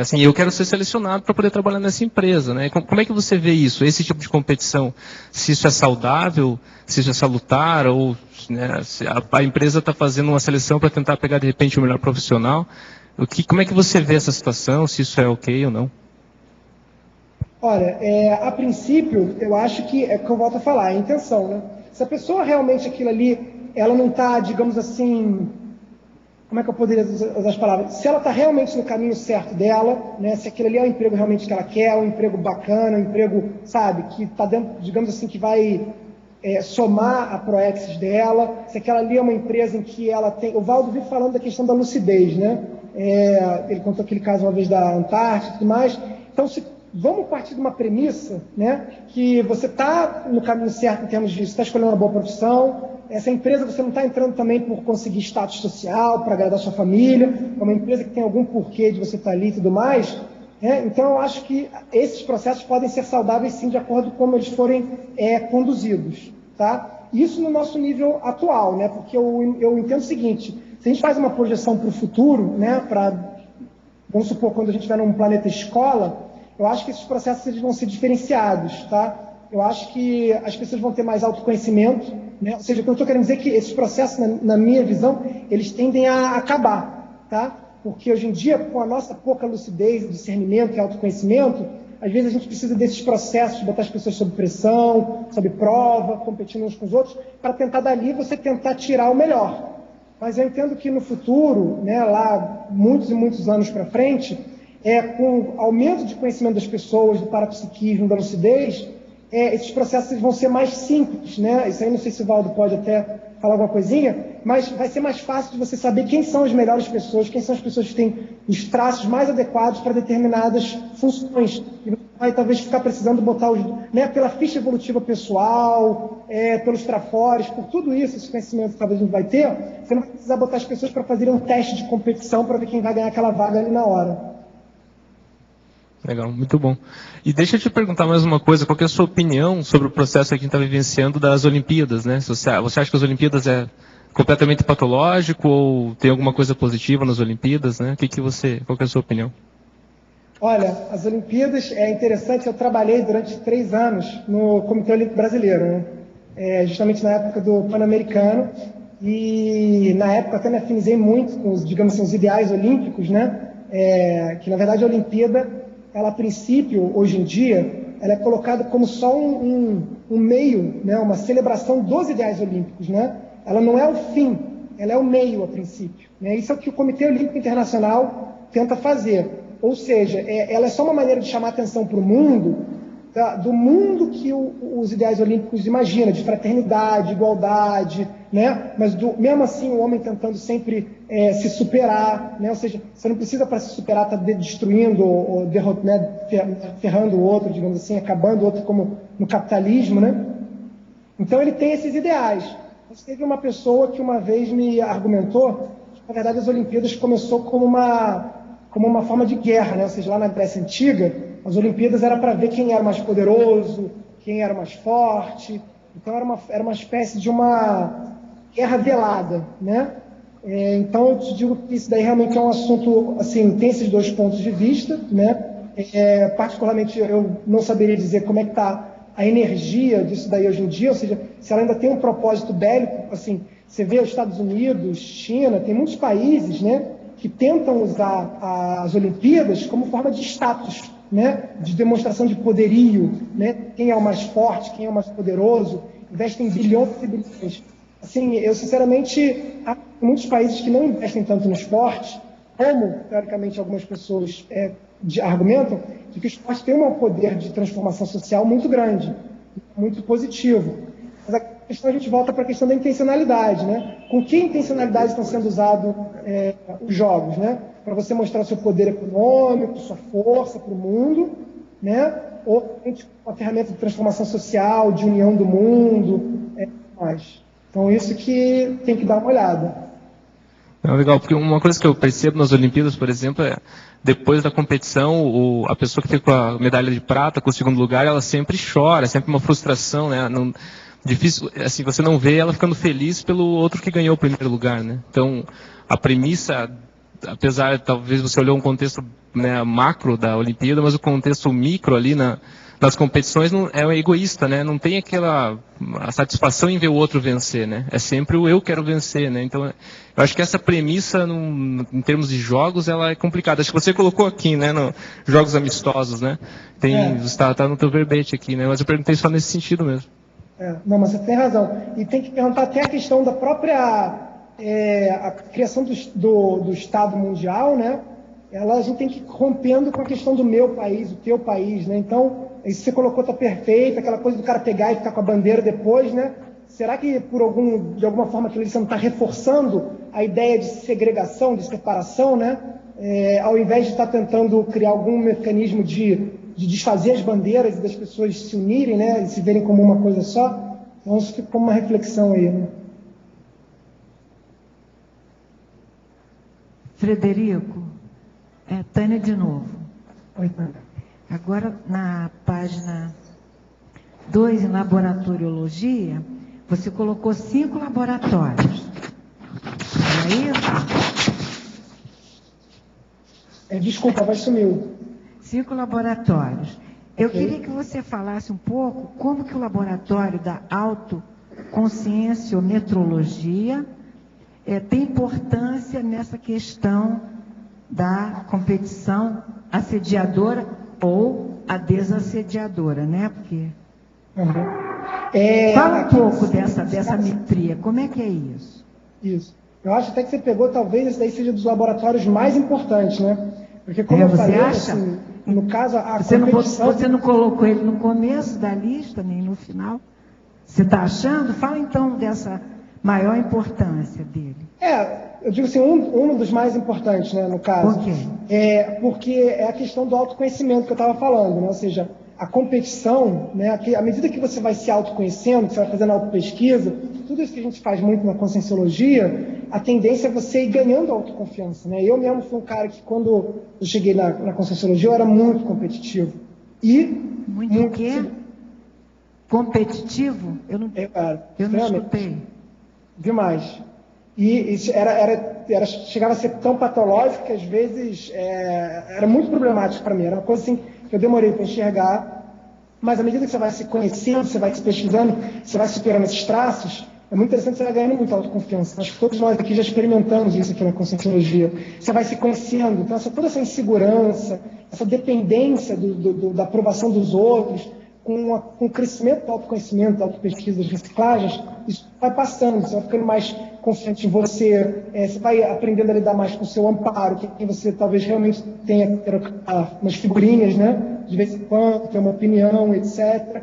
assim, eu quero ser selecionado para poder trabalhar nessa empresa, né? Como é que você vê isso, esse tipo de competição? Se isso é saudável, se isso é salutar, ou, né, se a empresa está fazendo uma seleção para tentar pegar, de repente, o melhor profissional? Como é que você vê essa situação, se isso é ok ou não? Olha, a princípio, eu acho que é o que eu volto a falar, é a intenção, né? Se a pessoa realmente aquilo ali, ela não está, digamos assim, como é que eu poderia usar as palavras? Se ela está realmente no caminho certo dela, né? Se aquilo ali é o emprego realmente que ela quer, um emprego bacana, um emprego, sabe, que está dentro, digamos assim, que vai somar a Proexis dela, se aquela ali é uma empresa em que ela tem... O Valdo vive falando da questão da lucidez, né? Ele contou aquele caso uma vez da Antártida e tudo mais. Então, vamos partir de uma premissa, né, que você está no caminho certo em termos de você está escolhendo uma boa profissão. Essa empresa você não está entrando também por conseguir status social, para agradar sua família, é uma empresa que tem algum porquê de você estar ali e tudo mais. Né? Então, eu acho que esses processos podem ser saudáveis, sim, de acordo com como eles forem conduzidos. Tá? Isso no nosso nível atual, né? Porque eu entendo o seguinte, se a gente faz uma projeção para o futuro, né, vamos supor, quando a gente estiver num planeta escola, eu acho que esses processos eles vão ser diferenciados, tá? Eu acho que as pessoas vão ter mais autoconhecimento, né? Ou seja, o que eu estou querendo dizer é que esses processos, na minha visão, eles tendem a acabar, tá? Porque hoje em dia, com a nossa pouca lucidez, discernimento e autoconhecimento, às vezes a gente precisa desses processos, de botar as pessoas sob pressão, sob prova, competindo uns com os outros, para tentar dali você tentar tirar o melhor. Mas eu entendo que no futuro, né, lá muitos e muitos anos para frente, com o aumento de conhecimento das pessoas, do parapsiquismo, da lucidez, esses processos vão ser mais simples, né? Isso aí não sei se o Valdo pode até falar alguma coisinha, mas vai ser mais fácil de você saber quem são as melhores pessoas, quem são as pessoas que têm os traços mais adequados para determinadas funções. E você vai talvez ficar precisando botar né, pela ficha evolutiva pessoal, pelos trafores, por tudo isso, esse conhecimento que talvez não vai ter, você não vai precisar botar as pessoas para fazerem um teste de competição para ver quem vai ganhar aquela vaga ali na hora. Legal, muito bom. E deixa eu te perguntar mais uma coisa, qual que é a sua opinião sobre o processo que a gente está vivenciando das Olimpíadas, né? Você acha que as Olimpíadas é completamente patológico ou tem alguma coisa positiva nas Olimpíadas, né? Qual que é a sua opinião? Olha, as Olimpíadas é interessante, eu trabalhei durante 3 anos no Comitê Olímpico Brasileiro, né? Justamente na época do Pan-Americano, e na época até me afinizei muito com os, digamos assim, os ideais olímpicos, né? Que na verdade a Olimpíada, ela a princípio, hoje em dia, ela é colocada como só um meio, né? Uma celebração dos ideais olímpicos, né? Ela não é o fim, ela é o meio a princípio, né? Isso é o que o Comitê Olímpico Internacional tenta fazer. Ou seja, ela é só uma maneira de chamar atenção para o mundo, do mundo que os ideais olímpicos imaginam, de fraternidade, igualdade, né? Mas mesmo assim o homem tentando sempre se superar, né? Ou seja, você não precisa para se superar estar destruindo ou né? Ferrando o outro, digamos assim, acabando o outro como no capitalismo, né? Então ele tem esses ideais. Mas teve uma pessoa que uma vez me argumentou que na verdade as Olimpíadas começou como uma forma de guerra, né? Ou seja, lá na Grécia Antiga, as Olimpíadas era para ver quem era mais poderoso, quem era mais forte. Então era uma espécie de uma guerra velada, né? Então eu te digo que isso daí realmente é um assunto, assim, tem esses dois pontos de vista, né? Particularmente eu não saberia dizer como é que está a energia disso daí hoje em dia, ou seja, se ela ainda tem um propósito bélico, assim, você vê os Estados Unidos, China, tem muitos países, né, que tentam usar as Olimpíadas como forma de status, né, de demonstração de poderio, né, quem é o mais forte, quem é o mais poderoso, investem bilhões e bilhões. Assim, eu sinceramente, há muitos países que não investem tanto no esporte, como, teoricamente, algumas pessoas argumentam, de que o esporte tem um poder de transformação social muito grande, muito positivo. Mas a questão, a gente volta para a questão da intencionalidade, né? Com que intencionalidade estão sendo usados os jogos, né? Para você mostrar o seu poder econômico, sua força para o mundo, né? Ou uma ferramenta de transformação social, de união do mundo, mais. Então, isso que tem que dar uma olhada. É legal, porque uma coisa que eu percebo nas Olimpíadas, por exemplo, é depois da competição, a pessoa que fica com a medalha de prata, com o segundo lugar, ela sempre chora, é sempre uma frustração, né? Não, difícil, assim, você não vê ela ficando feliz pelo outro que ganhou o primeiro lugar, né? Então, a premissa, apesar, talvez você olhou um contexto, né, macro da Olimpíada, mas o contexto micro ali nas competições é egoísta, né? Não tem a satisfação em ver o outro vencer, né? É sempre o eu quero vencer, né? Então, eu acho que essa premissa, em termos de jogos, ela é complicada. Acho que você colocou aqui, né, no jogos amistosos, né? Está no teu verbete aqui, né? Mas eu perguntei só nesse sentido mesmo. Não, mas você tem razão. E tem que perguntar até a questão da própria a criação do Estado mundial, né? A gente tem que ir rompendo com a questão do meu país, o teu país, né? Então, isso que você colocou está perfeito, aquela coisa do cara pegar e ficar com a bandeira depois, né? Será que de alguma forma aquilo você não está reforçando a ideia de segregação, de separação, né? Ao invés de estar tentando criar algum mecanismo de desfazer as bandeiras e das pessoas se unirem, né? E se verem como uma coisa só? Então, isso fica como uma reflexão aí, né? Frederico, Tânia de novo. Oi, Tânia. Agora, na página 2, em laboratoriologia, você colocou 5 laboratórios. Não é isso? Desculpa, vai sumiu. 5 laboratórios. Eu queria que você falasse um pouco como que o laboratório da autoconscienciometrologia tem importância nessa questão da competição assediadora ou a desassediadora, né? Porque... Fala um pouco dessa metria, como é que é isso? Isso. Eu acho até que você pegou, talvez, esse daí seja dos laboratórios mais importantes, né? Porque como eu falei, assim, no caso, a competição... Você não colocou ele no começo da lista, nem no final? Você está achando? Fala então dessa maior importância dele. Eu digo assim, um dos mais importantes, né, no caso. Por quê? Porque é a questão do autoconhecimento que eu estava falando, né? Ou seja, a competição, né, à medida que você vai se autoconhecendo, que você vai fazendo autopesquisa, tudo isso que a gente faz muito na conscienciologia, a tendência é você ir ganhando autoconfiança, né? Eu mesmo fui um cara que, quando eu cheguei na conscienciologia, eu era muito competitivo. Muito o quê? Competitivo? Eu não escutei. Demais. E isso chegava a ser tão patológico que, às vezes, era muito problemático para mim. Era uma coisa assim que eu demorei para enxergar. Mas, à medida que você vai se conhecendo, você vai se pesquisando, você vai superando esses traços, é muito interessante, você vai ganhando muita autoconfiança. Acho que todos nós aqui já experimentamos isso aqui na conscienciologia. Você vai se conhecendo. Então, toda essa insegurança, essa dependência da aprovação dos outros, com o crescimento do autoconhecimento, da autopesquisa, das reciclagens, isso vai passando, você vai ficando mais confiante em você, você vai aprendendo a lidar mais com o seu amparo, que você talvez realmente tenha umas figurinhas, né? De vez em quando, ter uma opinião, etc.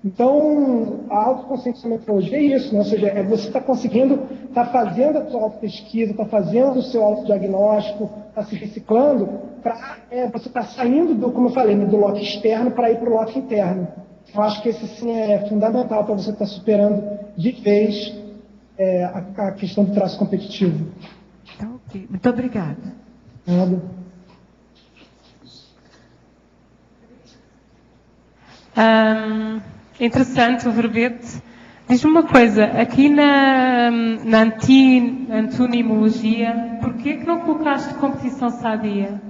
Então, a autoconscienciometrologia é isso, né? Ou seja, você está conseguindo, está fazendo a sua autopesquisa, está fazendo o seu autodiagnóstico, está se reciclando, você está saindo, como eu falei, do lote externo para ir para o lote interno. Eu acho que esse sim é fundamental para você estar superando de vez a questão do traço competitivo. Tá, ok. Muito obrigada. Nada. Interessante o verbete. Diz-me uma coisa, aqui na antonimologia, porquê que não colocaste competição sadia?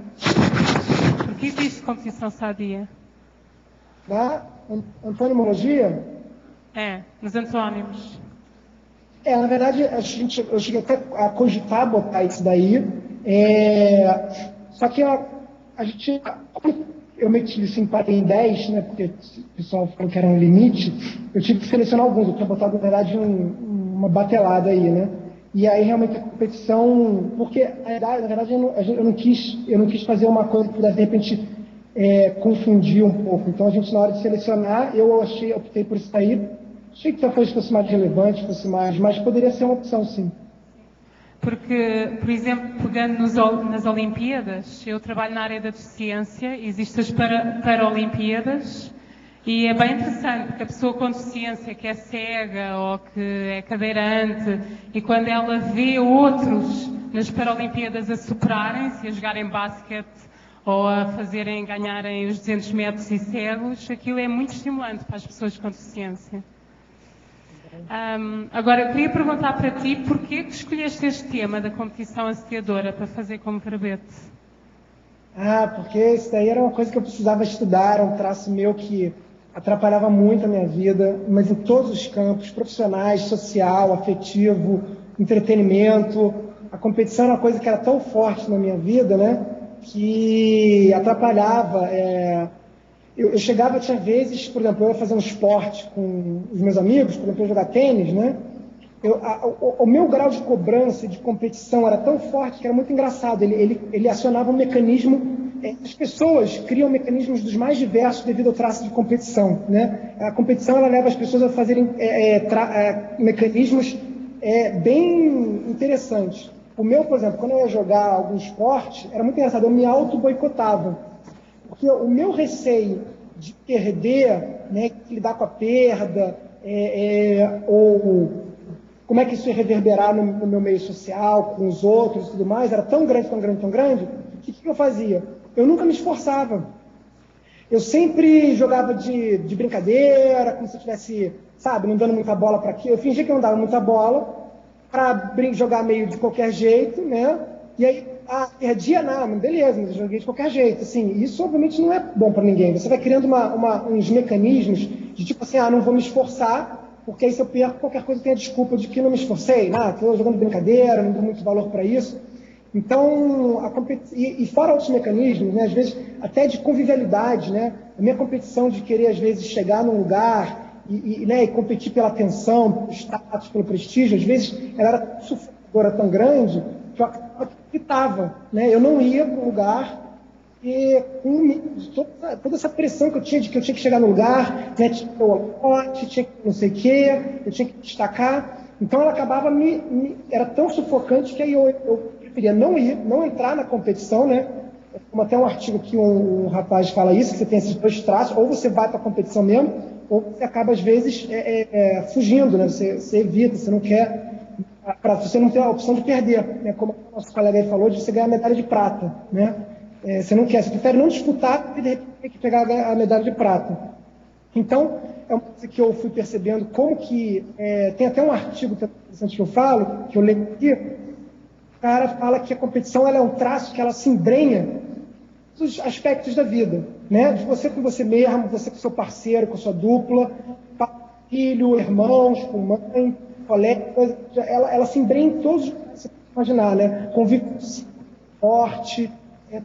Porquê existe competição sadia? Na antonimologia? Nos antônimos. Na verdade, eu cheguei até a cogitar botar isso daí, só que a gente, eu meti isso em 10, né, porque o pessoal falou que era um limite, eu tive que selecionar alguns, eu tinha botado, na verdade, uma uma batelada aí, né? E aí realmente a competição, porque na verdade eu não quis fazer uma coisa que pudesse de repente confundir um pouco. Então a gente na hora de selecionar, optei por isso aí. Achei que talvez fosse mais relevante, mas poderia ser uma opção, sim. Porque, por exemplo, pegando nas Olimpíadas, eu trabalho na área da deficiência, existem as Paralimpíadas, e é bem interessante, porque a pessoa com deficiência que é cega ou que é cadeirante, e quando ela vê outros nas Paralimpíadas a superarem-se, a jogarem basquete ou a ganharem os 200 metros e cegos, aquilo é muito estimulante para as pessoas com deficiência. Agora, eu queria perguntar para ti, porquê que escolheste este tema da competição assediadora para fazer como verbete? Porque isso daí era uma coisa que eu precisava estudar, era um traço meu que atrapalhava muito a minha vida, mas em todos os campos, profissionais, social, afetivo, entretenimento. A competição era uma coisa que era tão forte na minha vida, né, que atrapalhava. Eu chegava, tinha vezes, por exemplo, eu ia fazer um esporte com os meus amigos, por exemplo, eu ia jogar tênis, né? O meu grau de cobrança e de competição era tão forte que era muito engraçado. Ele acionava um mecanismo. As pessoas criam mecanismos dos mais diversos devido ao traço de competição, né? A competição ela leva as pessoas a fazerem mecanismos bem interessantes. O meu, por exemplo, quando eu ia jogar algum esporte, era muito engraçado. Eu me auto-boicotava. Porque o meu receio de perder, né, lidar com a perda, ou como é que isso ia reverberar no meu meio social, com os outros e tudo mais, era tão grande, que o que eu fazia? Eu nunca me esforçava. Eu sempre jogava de brincadeira, como se eu estivesse, não dando muita bola para aqui. Eu fingia que eu não dava muita bola, para jogar meio de qualquer jeito, né? E aí, perdia nada, beleza, mas eu joguei de qualquer jeito. Assim, isso obviamente não é bom para ninguém. Você vai criando uns mecanismos de tipo assim, não vou me esforçar, porque aí se eu perco qualquer coisa tem a desculpa de que não me esforcei, estou jogando brincadeira, não dou muito valor para isso. Então, e fora outros mecanismos, né, às vezes até de convivialidade, né, a minha competição de querer às vezes chegar num lugar e competir pela atenção, pelo status, pelo prestígio, às vezes ela era sufocadora tão grande que eu acreditava, né? Eu não ia para o lugar e com toda essa pressão que eu tinha de que eu tinha que chegar no lugar, né? Tinha que ter o holofote, tinha que não sei o quê, eu tinha que destacar. Então ela acabava era tão sufocante que aí eu preferia não entrar na competição, né? Como até um artigo que um rapaz fala isso, que você tem esses dois traços, ou você vai para a competição mesmo, ou você acaba às vezes fugindo, né? Você evita, você não quer. Para você não ter a opção de perder, né? Como o nosso colega aí falou, de você ganhar a medalha de prata, né? Você não quer, você prefere não disputar e de repente ter que pegar a medalha de prata. Então, é uma coisa que eu fui percebendo como que, tem até um artigo interessante que eu falo, que eu leio aqui, o cara fala que a competição ela é um traço que ela se embrenha nos aspectos da vida, né? De você com você mesmo, você com seu parceiro, com sua dupla, filho, irmãos, com mãe, colega, ela se embrenha em todos os que você pode imaginar, né? Convívio forte,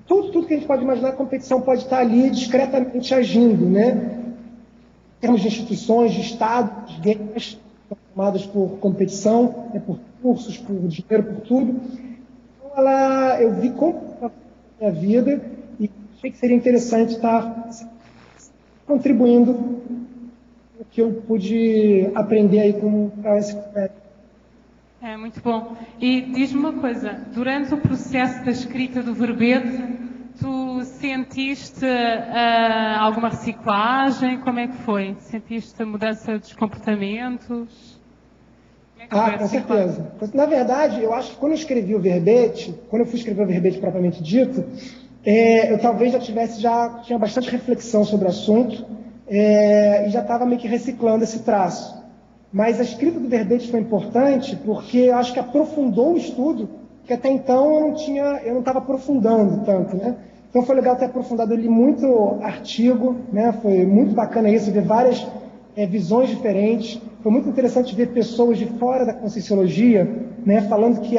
tudo que a gente pode imaginar, a competição pode estar ali discretamente agindo, né? Em termos de instituições, de Estado, de guerras formadas por competição, por cursos, por dinheiro, por tudo. Então, eu vi como a minha vida e achei que seria interessante estar contribuindo o que eu pude aprender aí com esse projeto. Muito bom. E diz-me uma coisa, durante o processo da escrita do verbete, tu sentiste alguma reciclagem? Como é que foi? Sentiste a mudança dos comportamentos? Com certeza. Na verdade, eu acho que quando eu escrevi o verbete, quando eu fui escrever o verbete propriamente dito, eu talvez tinha bastante reflexão sobre o assunto e já estava meio que reciclando esse traço. Mas a escrita do verbete foi importante porque eu acho que aprofundou o estudo, que até então eu não estava aprofundando tanto, né? Então foi legal ter aprofundado, eu li muito artigo, né? Foi muito bacana isso, ver várias visões diferentes. Foi muito interessante ver pessoas de fora da Conscienciologia, né? Falando que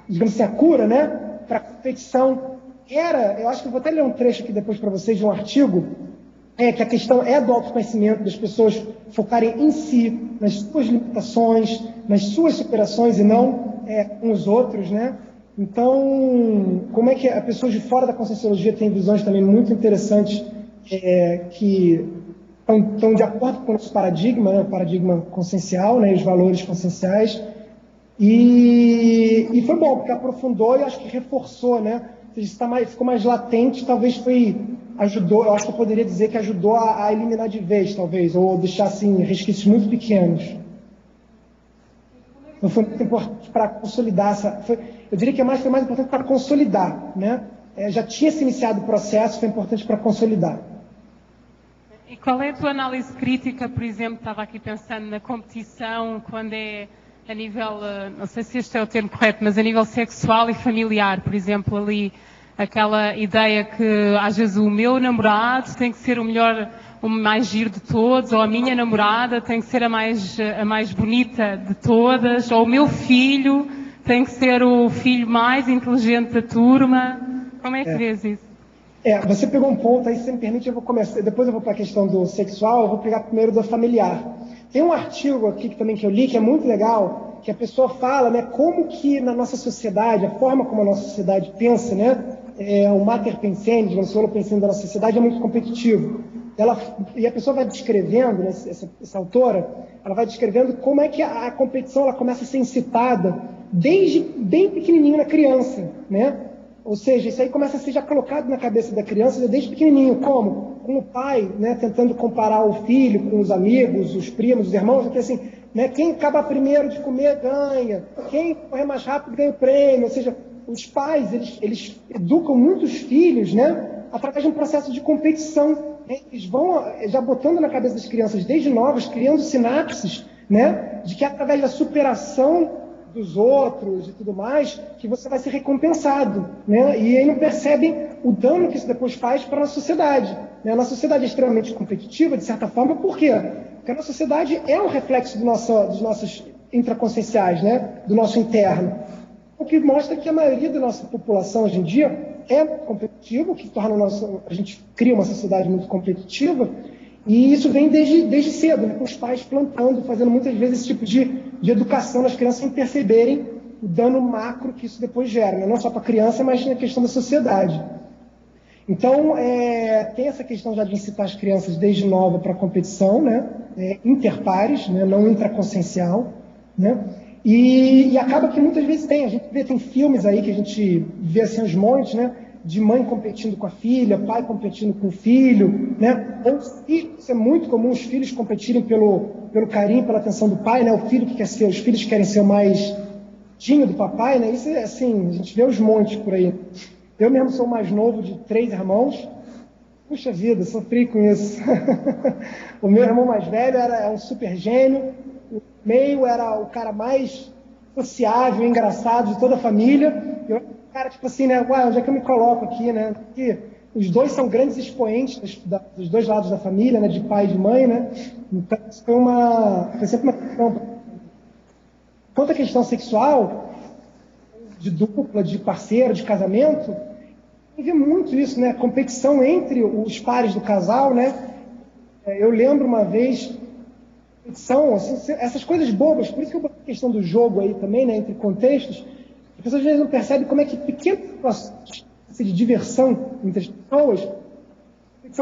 digamos assim, a cura, né? Para a competição eu acho que eu vou até ler um trecho aqui depois para vocês de um artigo que a questão é do autoconhecimento, das pessoas focarem em si, nas suas limitações, nas suas superações e não com os outros, né? Então, como é que as pessoas de fora da Conscienciologia têm visões também muito interessantes que estão de acordo com o nosso paradigma, né? O paradigma consciencial, né? Os valores conscienciais. E foi bom, porque aprofundou e acho que reforçou, né? Isso ficou mais latente, talvez ajudou, eu acho que eu poderia dizer que ajudou a eliminar de vez, talvez, ou deixar assim, resquícios muito pequenos. Então foi muito importante para consolidar eu diria que foi mais importante para consolidar, né? Já tinha se iniciado o processo, foi importante para consolidar. E qual é a tua análise crítica, por exemplo, estava aqui pensando na competição, quando é a nível, não sei se este é o termo correto, mas a nível sexual e familiar, por exemplo, ali, aquela ideia que às vezes o meu namorado tem que ser o melhor, o mais giro de todos, ou a minha namorada tem que ser a mais bonita de todas, ou o meu filho tem que ser o filho mais inteligente da turma. Como é que vês isso? Você pegou um ponto aí, se você me permite, eu vou começar, depois eu vou para a questão do sexual, eu vou pegar primeiro do familiar. Tem um artigo aqui também que eu li, que é muito legal, que a pessoa fala, né, como que na nossa sociedade, a forma como a nossa sociedade pensa, né, o mater pensandi, o solo pensando da nossa sociedade é muito competitivo. E a pessoa vai descrevendo, né, essa autora, ela vai descrevendo como é que a competição ela começa a ser incitada desde bem pequenininho na criança, né? Ou seja, isso aí começa a ser já colocado na cabeça da criança desde pequenininho. Como? Com o pai, né, tentando comparar o filho com os amigos, os primos, os irmãos, porque assim, né, quem acaba primeiro de comer ganha, quem correr mais rápido ganha o prêmio. Ou seja, os pais, eles educam muitos filhos, né, através de um processo de competição. Eles vão já botando na cabeça das crianças desde novas, criando sinapses, né, de que através da superação dos outros e tudo mais, que você vai ser recompensado, né? E aí não percebem o dano que isso depois faz para a nossa sociedade, né? A nossa sociedade é extremamente competitiva, de certa forma, por quê? Porque a nossa sociedade é um reflexo dos nossos intraconscienciais, né? Do nosso interno. O que mostra que a maioria da nossa população hoje em dia é competitiva, o que torna a gente cria uma sociedade muito competitiva, e isso vem desde cedo, né? Com os pais plantando, fazendo muitas vezes esse tipo de educação nas crianças sem perceberem o dano macro que isso depois gera, né? Não só para a criança, mas na questão da sociedade. Então, tem essa questão já de incitar as crianças desde nova para a competição, né? Interpares, né? Não intraconsciencial, né? E acaba que muitas vezes a gente tem filmes aí que a gente vê assim os montes, né? De mãe competindo com a filha, pai competindo com o filho, né? Ou isso é muito comum, os filhos competirem pelo carinho, pela atenção do pai, né? Os filhos querem ser o mais dinho do papai, né? Isso é assim, a gente vê os montes por aí. Eu mesmo sou o mais novo de 3 irmãos. Puxa vida, sofri com isso. O meu irmão mais velho era um super gênio, o meio era o cara mais sociável, engraçado de toda a família. Eu cara, tipo assim, né? Ué, onde é que eu me coloco aqui, né? Porque os dois são grandes expoentes dos dois lados da família, né? De pai e de mãe, né? Então, isso foi sempre uma questão. Quanto à questão sexual, de dupla, de parceiro, de casamento, eu vi muito isso, né? Competição entre os pares do casal, né? Eu lembro uma vez, competição, assim, essas coisas bobas, por isso que eu botei a questão do jogo aí também, né? Entre contextos. As pessoas às vezes não percebem como é que pequenos processos de diversão entre as pessoas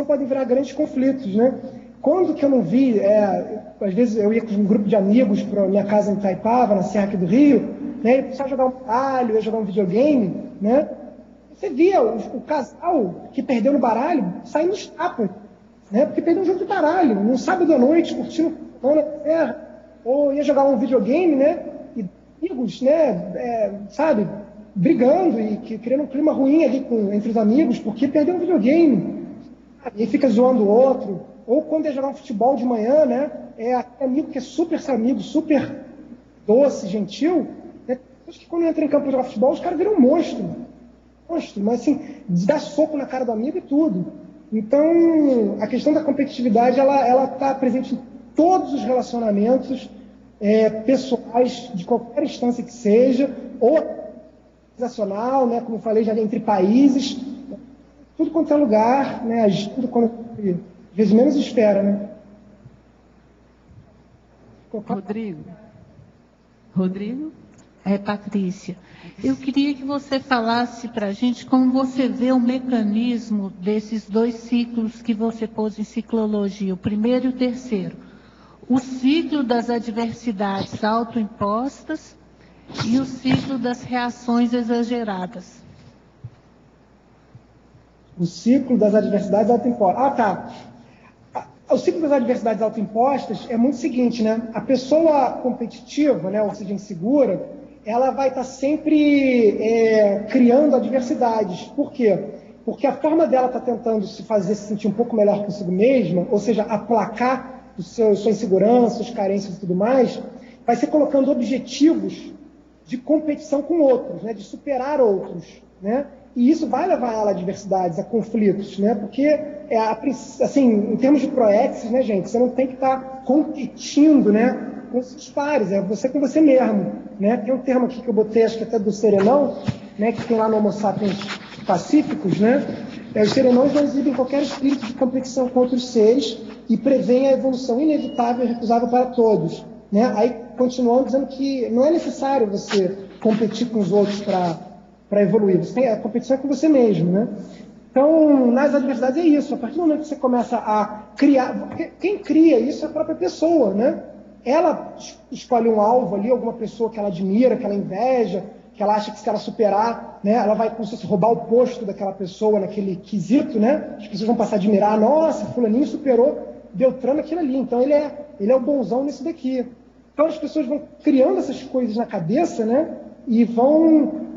podem virar grandes conflitos, né? Quando que eu não vi, às vezes eu ia com um grupo de amigos para minha casa em Itaipava, na Serra aqui do Rio, né? E precisava jogar um baralho, ia jogar um videogame, né? Você via o casal que perdeu no baralho saindo dos tapas, né? Porque perdeu um jogo de baralho, num sábado à noite, curtindo na terra, ou ia jogar um videogame, né? Amigos, né, sabe, brigando e criando um clima ruim ali entre os amigos, porque perdeu um videogame, sabe? E fica zoando o outro. Ou quando ia jogar um futebol de manhã, né, aquele amigo que é super amigo, super doce, gentil, né, que quando entra em campo para jogar futebol, os caras viram um monstro, mas assim, dá soco na cara do amigo e tudo. Então, a questão da competitividade, ela está presente em todos os relacionamentos, pessoais de qualquer instância que seja, ou organizacional, né, como eu falei, já entre países, tudo quanto é lugar, né, tudo quando vê vezes menos espera, né? Rodrigo? É, Patrícia. Eu queria que você falasse para a gente como você vê o mecanismo desses 2 ciclos que você pôs em ciclologia, o primeiro e o terceiro. O ciclo das adversidades autoimpostas e o ciclo das reações exageradas. O ciclo das adversidades autoimpostas. Ah, tá. O ciclo das adversidades autoimpostas é muito o seguinte, né? A pessoa competitiva, né, ou seja, insegura, ela vai estar sempre criando adversidades. Por quê? Porque a forma dela estar tentando se fazer se sentir um pouco melhor consigo mesma, ou seja, aplacar suas inseguranças, suas carências e tudo mais, vai ser colocando objetivos de competição com outros, né, de superar outros, né? E isso vai levar ela a adversidades, a conflitos, né? Porque, assim, em termos de proexis, né, gente, você não tem que estar competindo, né, com seus pares, é você com você mesmo, né? Tem um termo aqui que eu botei, acho que até do Serenão, né, que tem lá no Homo sapiens pacíficos, né? Os serenões não exibem qualquer espírito de competição com outros seres e prevêem a evolução inevitável e recusável para todos, né? Aí, continuando dizendo que não é necessário você competir com os outros para evoluir, você tem a competição com você mesmo, né? Então, nas adversidades é isso, a partir do momento que você começa a criar, quem cria isso é a própria pessoa, né? Ela escolhe um alvo ali, alguma pessoa que ela admira, que ela inveja, que ela acha que se ela superar, né, ela vai como se fosse roubar o posto daquela pessoa naquele quesito, né? As pessoas vão passar a admirar, nossa, fulaninho superou Beltrano aquilo ali, então ele é o bonzão nisso daqui. Então as pessoas vão criando essas coisas na cabeça, né? E vão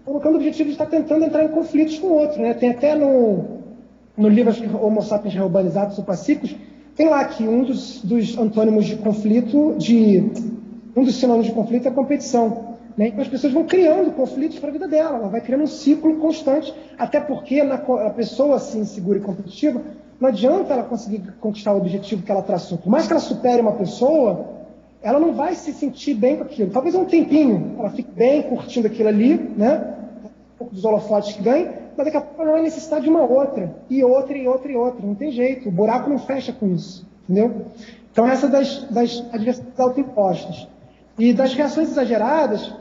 colocando o objetivo de estar tentando entrar em conflitos com o outro, né? Tem até no livro Homo sapiens Reubanizados ou Pacíficos, tem lá que um dos antônimos de conflito, um dos sinônimos de conflito é a competição, né? Então as pessoas vão criando conflitos para a vida dela, ela vai criando um ciclo constante, até porque a pessoa assim, insegura e competitiva, não adianta ela conseguir conquistar o objetivo que ela traçou. Por mais que ela supere uma pessoa, ela não vai se sentir bem com aquilo. Talvez um tempinho ela fique bem curtindo aquilo ali, né? Um pouco dos holofotes que ganha, mas daqui a pouco ela vai necessitar de uma outra, e outra, e outra, e outra. Não tem jeito, o buraco não fecha com isso, entendeu? Então essa das adversidades autoimpostas. E das reações exageradas,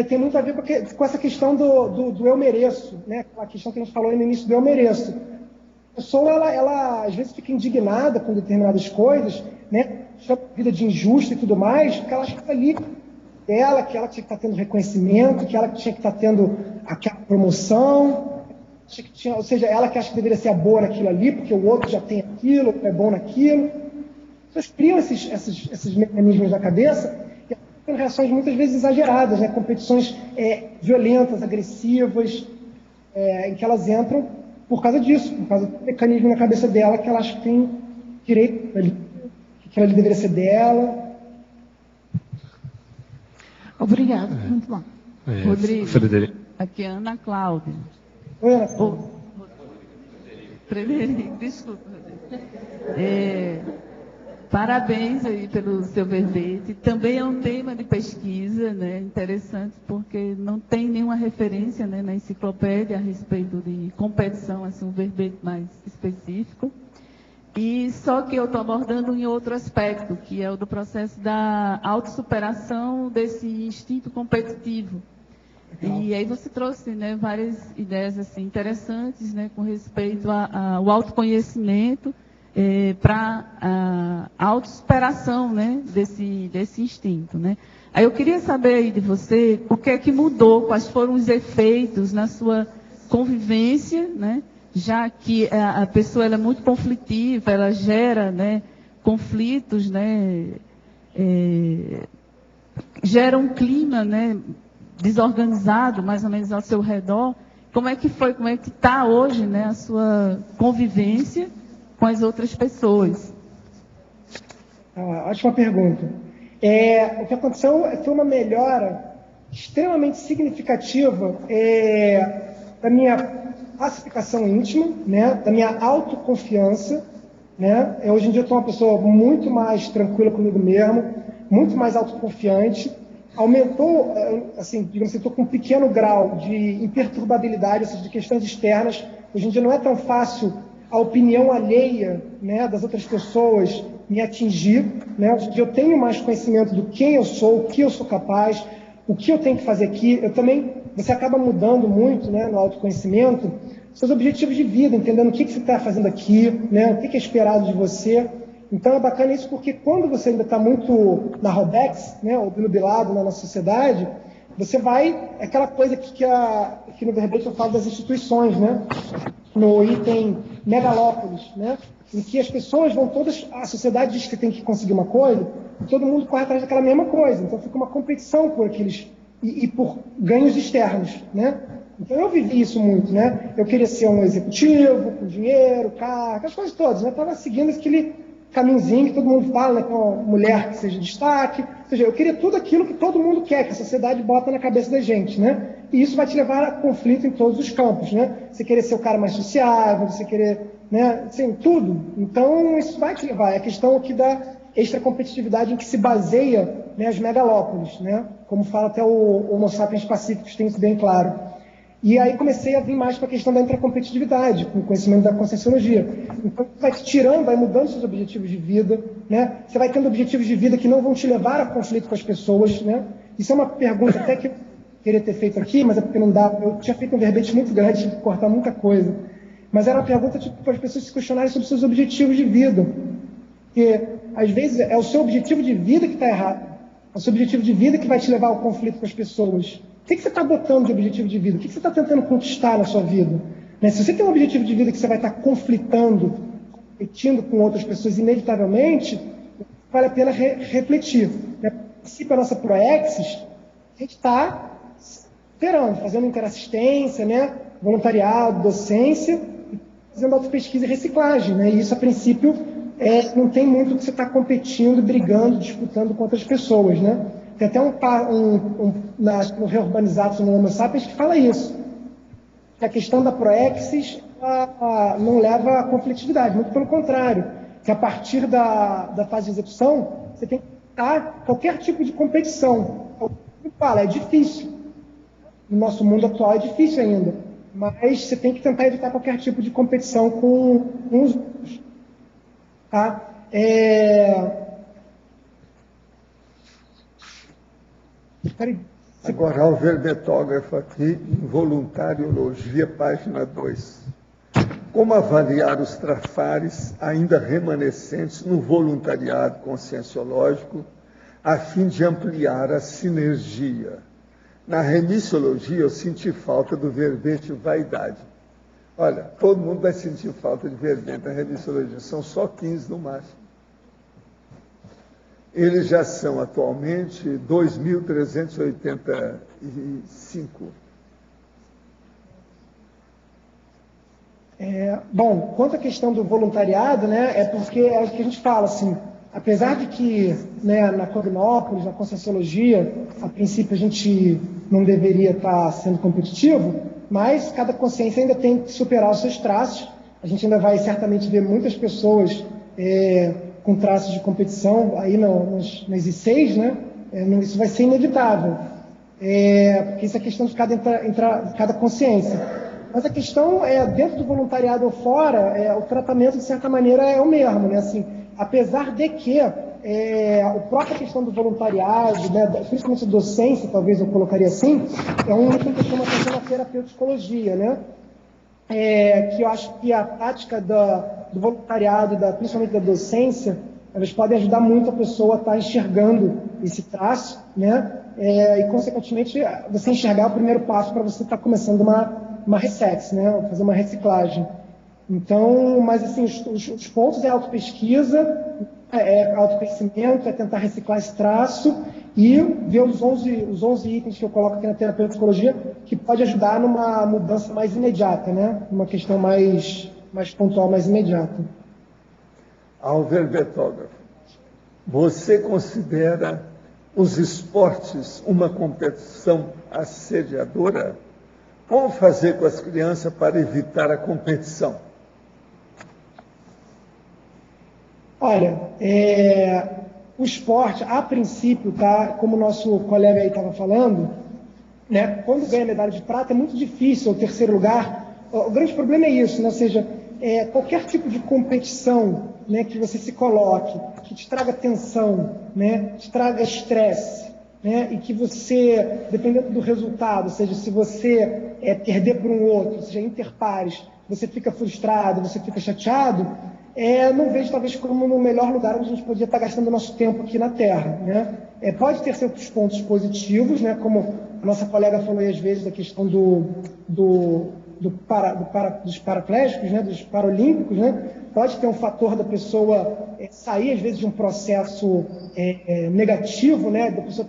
tem muito a ver com essa questão do eu mereço, né? A questão que a gente falou aí no início do eu mereço. A pessoa, ela às vezes fica indignada com determinadas coisas, né? Chama a vida de injusta e tudo mais, porque ela acha que ali dela, que ela tinha que estar tendo reconhecimento, que ela tinha que estar tendo aquela promoção, ou seja, ela que acha que deveria ser a boa naquilo ali, porque o outro já tem aquilo, é bom naquilo. As pessoas criam esses mecanismos na cabeça e têm reações muitas vezes exageradas, né? Competições violentas, agressivas, em que elas entram por causa disso, por causa do mecanismo na cabeça dela que ela acha que tem direito ali, que aquilo ali deveria ser dela. Obrigada, muito bom. Rodrigo, Frederico. Aqui é Ana Cláudia. Oi, Ana Cláudia. Frederico, desculpa. Parabéns aí pelo seu verbete. Também é um tema de pesquisa, né, interessante, porque não tem nenhuma referência, né, na enciclopédia a respeito de competição, assim, um verbete mais específico. E só que eu estou abordando em outro aspecto, que é o do processo da autossuperação desse instinto competitivo. E aí você trouxe, né, várias ideias assim, interessantes, né, com respeito ao autoconhecimento, para a autossuperação, né, desse instinto, né. Aí eu queria saber aí de você o que é que mudou, quais foram os efeitos na sua convivência, né, já que a pessoa ela é muito conflitiva, ela gera, né, conflitos, né, gera um clima, né, desorganizado, mais ou menos ao seu redor. Como é que foi, como é que está hoje, né, a sua convivência com as outras pessoas? Ótima pergunta. O que aconteceu foi uma melhora extremamente significativa da minha pacificação íntima, né, da minha autoconfiança, né? Hoje em dia eu estou uma pessoa muito mais tranquila comigo mesmo, muito mais autoconfiante. Aumentou, assim, digamos assim, estou com um pequeno grau de imperturbabilidade, ou seja, de questões externas. Hoje em dia não é tão fácil a opinião alheia, né, das outras pessoas me atingir, né? Hoje em dia eu tenho mais conhecimento do quem eu sou, o que eu sou capaz, o que eu tenho que fazer aqui. Você acaba mudando muito, né, no autoconhecimento, seus objetivos de vida, entendendo o que você está fazendo aqui, né, o que é esperado de você. Então é bacana isso porque quando você ainda está muito na Rodex, né, ou nubilado na nossa sociedade, você vai, aquela coisa que no verbete eu falo das instituições, né, no item megalópolis, né, em que as pessoas vão todas, a sociedade diz que tem que conseguir uma coisa, e todo mundo corre atrás daquela mesma coisa, então fica uma competição por aqueles, e por ganhos externos, né. Então eu vivi isso muito, né, eu queria ser um executivo, com dinheiro, carro, aquelas coisas todas, né, estava seguindo aquele caminhozinho que todo mundo fala, né, com uma mulher que seja destaque, ou seja, eu queria tudo aquilo que todo mundo quer, que a sociedade bota na cabeça da gente, né, e isso vai te levar a conflito em todos os campos, né, você querer ser o cara mais sociável, você querer, né, assim, tudo, então isso vai te levar, é a questão aqui da extracompetitividade em que se baseia, né, as megalópolis, né, como fala até o Homo sapiens pacíficos, tem isso bem claro. E aí comecei a vir mais para a questão da intracompetitividade, com o conhecimento da conscienciologia. Então, você vai te tirando, vai mudando seus objetivos de vida, né? Você vai tendo objetivos de vida que não vão te levar a conflito com as pessoas, né? Isso é uma pergunta até que eu queria ter feito aqui, mas é porque não dá. Eu tinha feito um verbete muito grande, tive que cortar muita coisa. Mas era uma pergunta tipo, para as pessoas se questionarem sobre seus objetivos de vida. Porque, às vezes, é o seu objetivo de vida que está errado. É o seu objetivo de vida que vai te levar ao conflito com as pessoas. O que você está botando de objetivo de vida? O que você está tentando conquistar na sua vida? Né? Se você tem um objetivo de vida que você vai estar conflitando, competindo com outras pessoas inevitavelmente, vale a pena refletir. Né? No princípio, a nossa Proexis, a gente está esperando, fazendo interassistência, né? Voluntariado, docência, fazendo autopesquisa e reciclagem. Né? E isso, a princípio, não tem muito que você está competindo, brigando, disputando com outras pessoas, né? Tem até no Reurbanizados no Homo sapiens que fala isso. Que a questão da proexis não leva à conflitividade, muito pelo contrário. Que a partir da fase de execução, você tem que evitar qualquer tipo de competição. É difícil. No nosso mundo atual é difícil ainda. Mas você tem que tentar evitar qualquer tipo de competição com os outros. Tá? Agora, o verbetógrafo aqui, Involuntariologia, página 2. Como avaliar os trafares ainda remanescentes no voluntariado conscienciológico, a fim de ampliar a sinergia? Na remissiologia, eu senti falta do verbete vaidade. Olha, todo mundo vai sentir falta de verbete na remissiologia, são só 15 no máximo. Eles já são atualmente 2.385. Bom, quanto à questão do voluntariado, né, é porque é o que a gente fala, assim, apesar de que, né, na Cognópolis, na Conscienciologia, a princípio a gente não deveria estar sendo competitivo, mas cada consciência ainda tem que superar os seus traços. A gente ainda vai certamente ver muitas pessoas com traços de competição aí nas I6, né? Isso vai ser inevitável, porque isso é questão de cada consciência. Mas a questão dentro do voluntariado ou fora, o tratamento, de certa maneira, é o mesmo, né? Assim, apesar de que a própria questão do voluntariado, né, principalmente a docência, talvez eu colocaria assim, é um item que chama atenção na terapeuticologia, né? Que eu acho que a prática do voluntariado, principalmente da docência, elas podem ajudar muito a pessoa a estar enxergando esse traço, né? E, consequentemente, você enxergar o primeiro passo para você estar começando uma reset, né? Fazer uma reciclagem. Então, mas assim, os pontos é autopesquisa, autoconhecimento, tentar reciclar esse traço e ver os 11 itens que eu coloco aqui na terapeuticologia que pode ajudar numa mudança mais imediata, né? Uma questão mais pontual, mais imediata. Ao verbetógrafo, você considera os esportes uma competição assediadora? Como fazer com as crianças para evitar a competição? Olha, o esporte, a princípio, tá, como o nosso colega aí estava falando, né, quando ganha medalha de prata é muito difícil, o terceiro lugar. O grande problema é isso, né? Ou seja, qualquer tipo de competição, né, que você se coloque, que te traga tensão, né, te traga estresse, né, e que você, dependendo do resultado, ou seja, se você perder para um outro, seja interpares, você fica frustrado, você fica chateado, não vejo talvez como no melhor lugar onde a gente podia estar gastando nosso tempo aqui na Terra, né? Pode ter seus pontos positivos, né, como a nossa colega falou aí às vezes da questão dos paraplégicos, né, dos paralímpicos, né? Pode ter um fator da pessoa sair às vezes de um processo negativo, né, da pessoa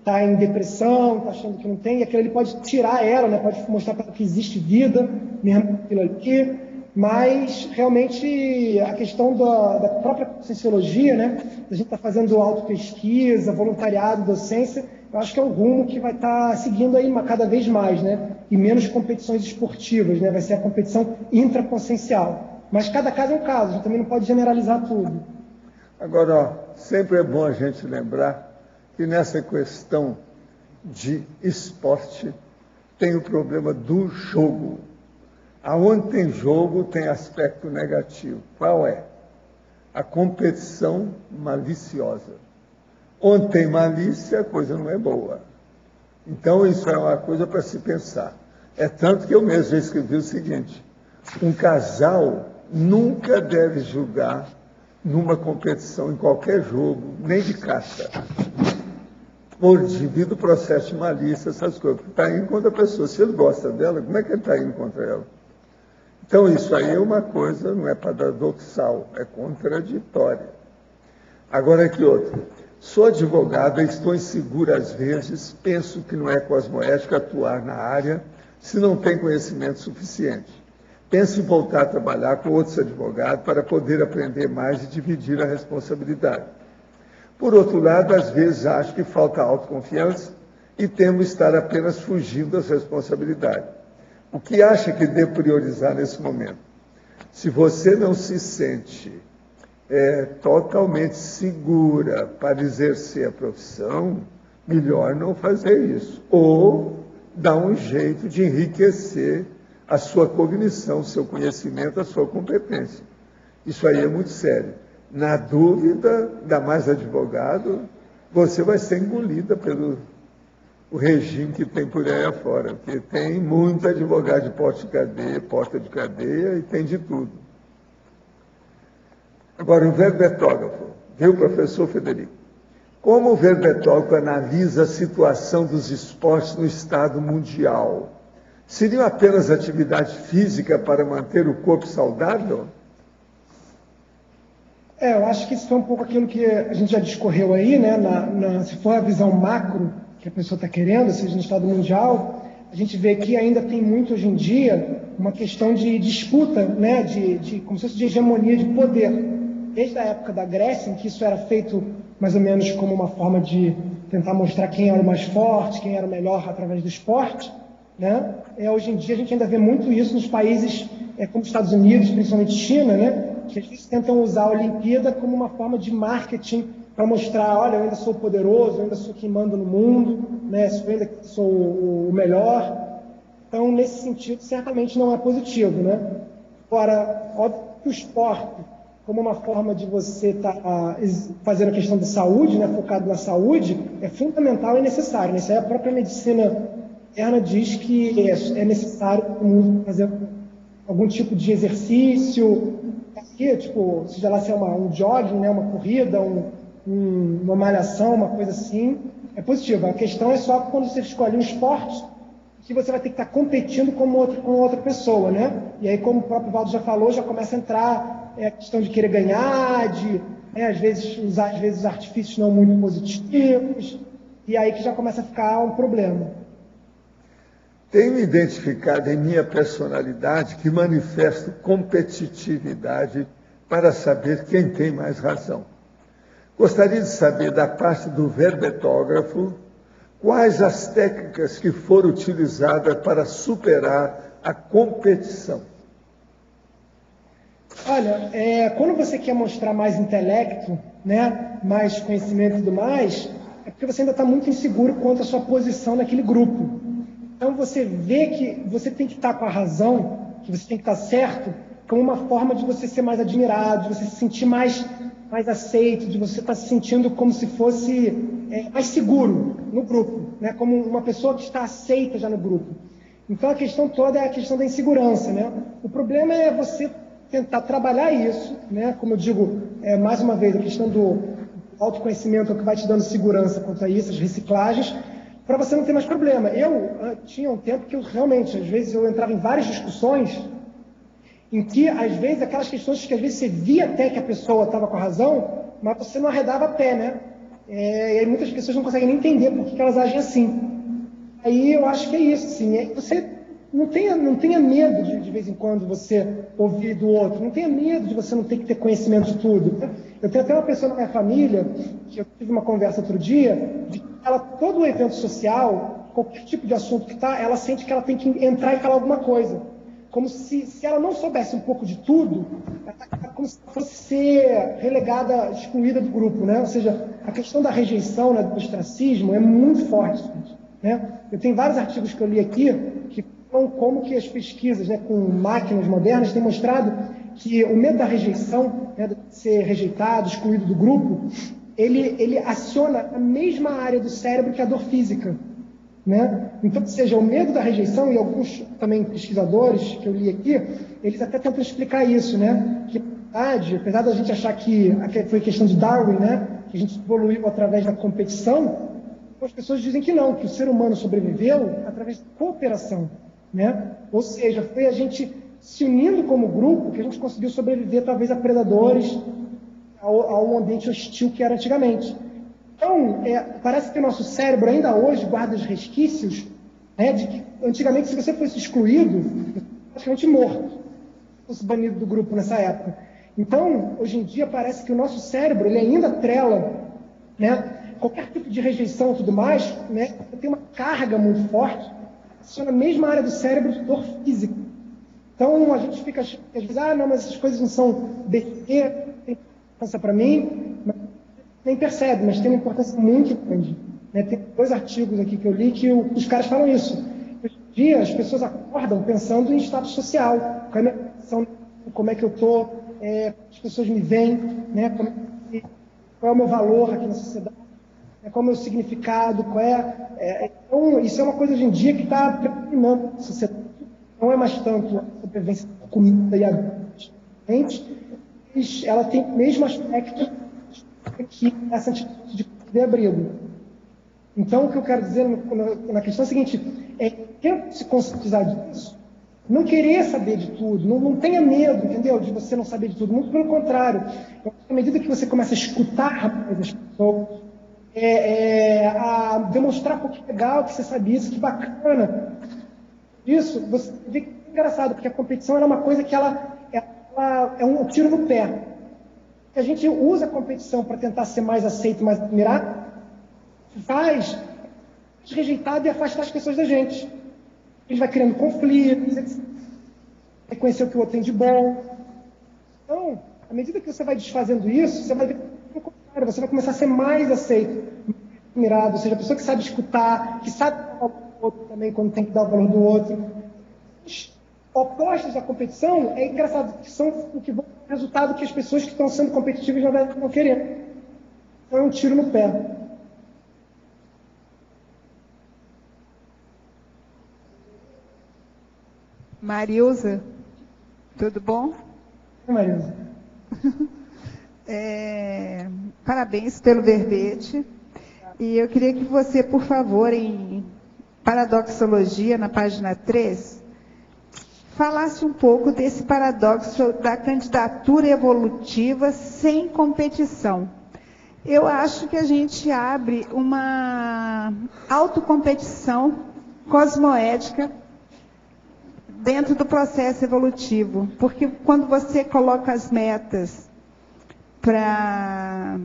tá em depressão, está achando que não tem, e aquilo ali pode tirar ela, né, pode mostrar para ela que existe vida, mesmo aquilo ali. Mas, realmente, a questão da própria Conscienciologia, né, a gente está fazendo autopesquisa, voluntariado, docência, eu acho que é um rumo que vai estar seguindo aí cada vez mais, né, e menos competições esportivas, né, vai ser a competição intraconsciencial. Mas cada caso é um caso, a gente também não pode generalizar tudo. Agora, sempre é bom a gente lembrar que nessa questão de esporte tem o problema do jogo. Aonde tem jogo tem aspecto negativo. Qual é? A competição maliciosa. Onde tem malícia, a coisa não é boa. Então, isso é uma coisa para se pensar. É tanto que eu mesmo já escrevi o seguinte: um casal nunca deve julgar numa competição, em qualquer jogo, nem de caça, por devido ao processo de malícia, essas coisas. Está indo contra a pessoa. Se ele gosta dela, como é que ele está indo contra ela? Então, isso aí é uma coisa, não é paradoxal, é contraditória. Agora, aqui outra. Sou advogada, estou insegura às vezes, penso que não é cosmoético atuar na área se não tem conhecimento suficiente. Penso em voltar a trabalhar com outros advogados para poder aprender mais e dividir a responsabilidade. Por outro lado, às vezes acho que falta autoconfiança e temo estar apenas fugindo das responsabilidades. O que acha que devo priorizar nesse momento? Se você não se sente totalmente segura para exercer a profissão, melhor não fazer isso. Ou dar um jeito de enriquecer a sua cognição, o seu conhecimento, a sua competência. Isso aí é muito sério. Na dúvida, ainda mais advogado, você vai ser engolida pelo o regime que tem por aí afora, porque tem muito advogado de porta de cadeia e tem de tudo. Agora, o verbetógrafo, viu, professor Federico? Como o verbetógrafo analisa a situação dos esportes no estado mundial? Seria apenas atividade física para manter o corpo saudável? Eu acho que isso foi um pouco aquilo que a gente já discorreu aí, né? Se for a visão macro que a pessoa está querendo, seja no estado mundial, a gente vê que ainda tem muito hoje em dia uma questão de disputa, né? Como se fosse de hegemonia de poder. Desde a época da Grécia, em que isso era feito mais ou menos como uma forma de tentar mostrar quem era o mais forte, quem era o melhor através do esporte, né? Hoje em dia a gente ainda vê muito isso nos países como os Estados Unidos, principalmente China, né? Que às vezes tentam usar a Olimpíada como uma forma de marketing para mostrar, olha, eu ainda sou poderoso, eu ainda sou quem manda no mundo, né? Eu ainda sou o melhor. Então, nesse sentido, certamente não é positivo, né? Agora, óbvio que o esporte, como uma forma de você estar fazendo a questão de saúde, né? Focado na saúde, é fundamental e necessário, né? Isso aí a própria medicina interna diz que é necessário fazer algum tipo de exercício, tipo, seja lá se é um jogging, né? Uma corrida, uma malhação, uma coisa assim, é positivo. A questão é só quando você escolhe um esporte que você vai ter que estar competindo com outra pessoa, né? E aí, como o próprio Valdo já falou, já começa a entrar a questão de querer ganhar, às vezes usar artifícios não muito positivos, e aí que já começa a ficar um problema. Tenho identificado em minha personalidade que manifesto competitividade para saber quem tem mais razão. Gostaria de saber, da parte do verbetógrafo, quais as técnicas que foram utilizadas para superar a competição. Olha, quando você quer mostrar mais intelecto, né, mais conhecimento e tudo mais, é porque você ainda está muito inseguro quanto à sua posição naquele grupo. Então você vê que você tem que estar com a razão, que você tem que estar certo, como uma forma de você ser mais admirado, de você se sentir mais aceito, de você estar se sentindo como se fosse mais seguro no grupo, né? Como uma pessoa que está aceita já no grupo. Então a questão toda é a questão da insegurança, né? O problema é você tentar trabalhar isso, né? Como eu digo, mais uma vez, a questão do autoconhecimento é o que vai te dando segurança quanto a isso, as reciclagens, para você não ter mais problema. Eu tinha um tempo que eu realmente, às vezes, eu entrava em várias discussões em que, às vezes, aquelas questões que às vezes você via até que a pessoa estava com a razão, mas você não arredava a pé, né? E aí muitas pessoas não conseguem nem entender por que elas agem assim. Aí eu acho que é isso, assim, você não tenha medo de vez em quando você ouvir do outro, não tenha medo de você não ter que ter conhecimento de tudo. Eu tenho até uma pessoa na minha família, que eu tive uma conversa outro dia, de que todo evento social, qualquer tipo de assunto que está, ela sente que ela tem que entrar e falar alguma coisa. Como se ela não soubesse um pouco de tudo, como se fosse ser relegada, excluída do grupo, né? Ou seja, a questão da rejeição, né, do ostracismo é muito forte, né? Eu tenho vários artigos que eu li aqui que falam como que as pesquisas, né, com máquinas modernas têm mostrado que o medo da rejeição, né, de ser rejeitado, excluído do grupo, ele aciona a mesma área do cérebro que a dor física. Né? Então, ou seja, o medo da rejeição, e alguns também pesquisadores que eu li aqui, eles até tentam explicar isso, né? Que, na verdade, apesar da gente achar que foi questão de Darwin, né? Que a gente evoluiu através da competição, as pessoas dizem que não, que o ser humano sobreviveu através da cooperação, né? Ou seja, foi a gente se unindo como grupo que a gente conseguiu sobreviver, talvez, a predadores, a um ambiente hostil que era antigamente. Então, parece que o nosso cérebro ainda hoje guarda os resquícios, né, de que antigamente, se você fosse excluído, você fosse praticamente morto, fosse banido do grupo nessa época. Então, hoje em dia, parece que o nosso cérebro ele ainda atrela, né, qualquer tipo de rejeição e tudo mais, né, tem uma carga muito forte, aciona a mesma área do cérebro de dor física. Então, a gente fica, às vezes, não, mas essas coisas não são besteira, tem importância para mim, nem percebe, mas tem uma importância muito grande. Né? Tem 2 artigos aqui que eu li que os caras falam isso. Hoje em dia, as pessoas acordam pensando em status social. Qual é a minha posição, como é que eu estou, as pessoas me veem, né? Qual é o meu valor aqui na sociedade, qual é o meu significado, então, isso é uma coisa hoje em dia que está predominando a sociedade. Não é mais tanto a sobrevivência da comida e a gente, ela tem o mesmo aspecto que essa atitude de poder abrigo. Então, o que eu quero dizer na questão é o seguinte, tenta se conscientizar disso, não querer saber de tudo, não tenha medo, entendeu, de você não saber de tudo, muito pelo contrário. À medida que você começa a escutar mais as pessoas, a demonstrar que é legal que você sabia isso, que bacana, isso, você vê que é engraçado, porque a competição é uma coisa que ela é um tiro no pé. A gente usa a competição para tentar ser mais aceito, mais admirado, faz rejeitado e afastar as pessoas da gente. A gente vai criando conflitos, reconhecer o que o outro tem de bom. Então, à medida que você vai desfazendo isso, você vai ver o contrário, você vai começar a ser mais aceito, mais admirado, ou seja, a pessoa que sabe escutar, que sabe dar o valor do outro também quando tem que dar o valor do outro. Opostos à competição, é engraçado, que são o que vão dar o resultado que as pessoas que estão sendo competitivas não vão querer. Então é um tiro no pé. Marilza, tudo bom? Oi, Marilza. Parabéns pelo verbete. E eu queria que você, por favor, em Paradoxologia, na página 3, falasse um pouco desse paradoxo da candidatura evolutiva sem competição. Eu acho que a gente abre uma autocompetição cosmoética dentro do processo evolutivo, porque quando você coloca as metas para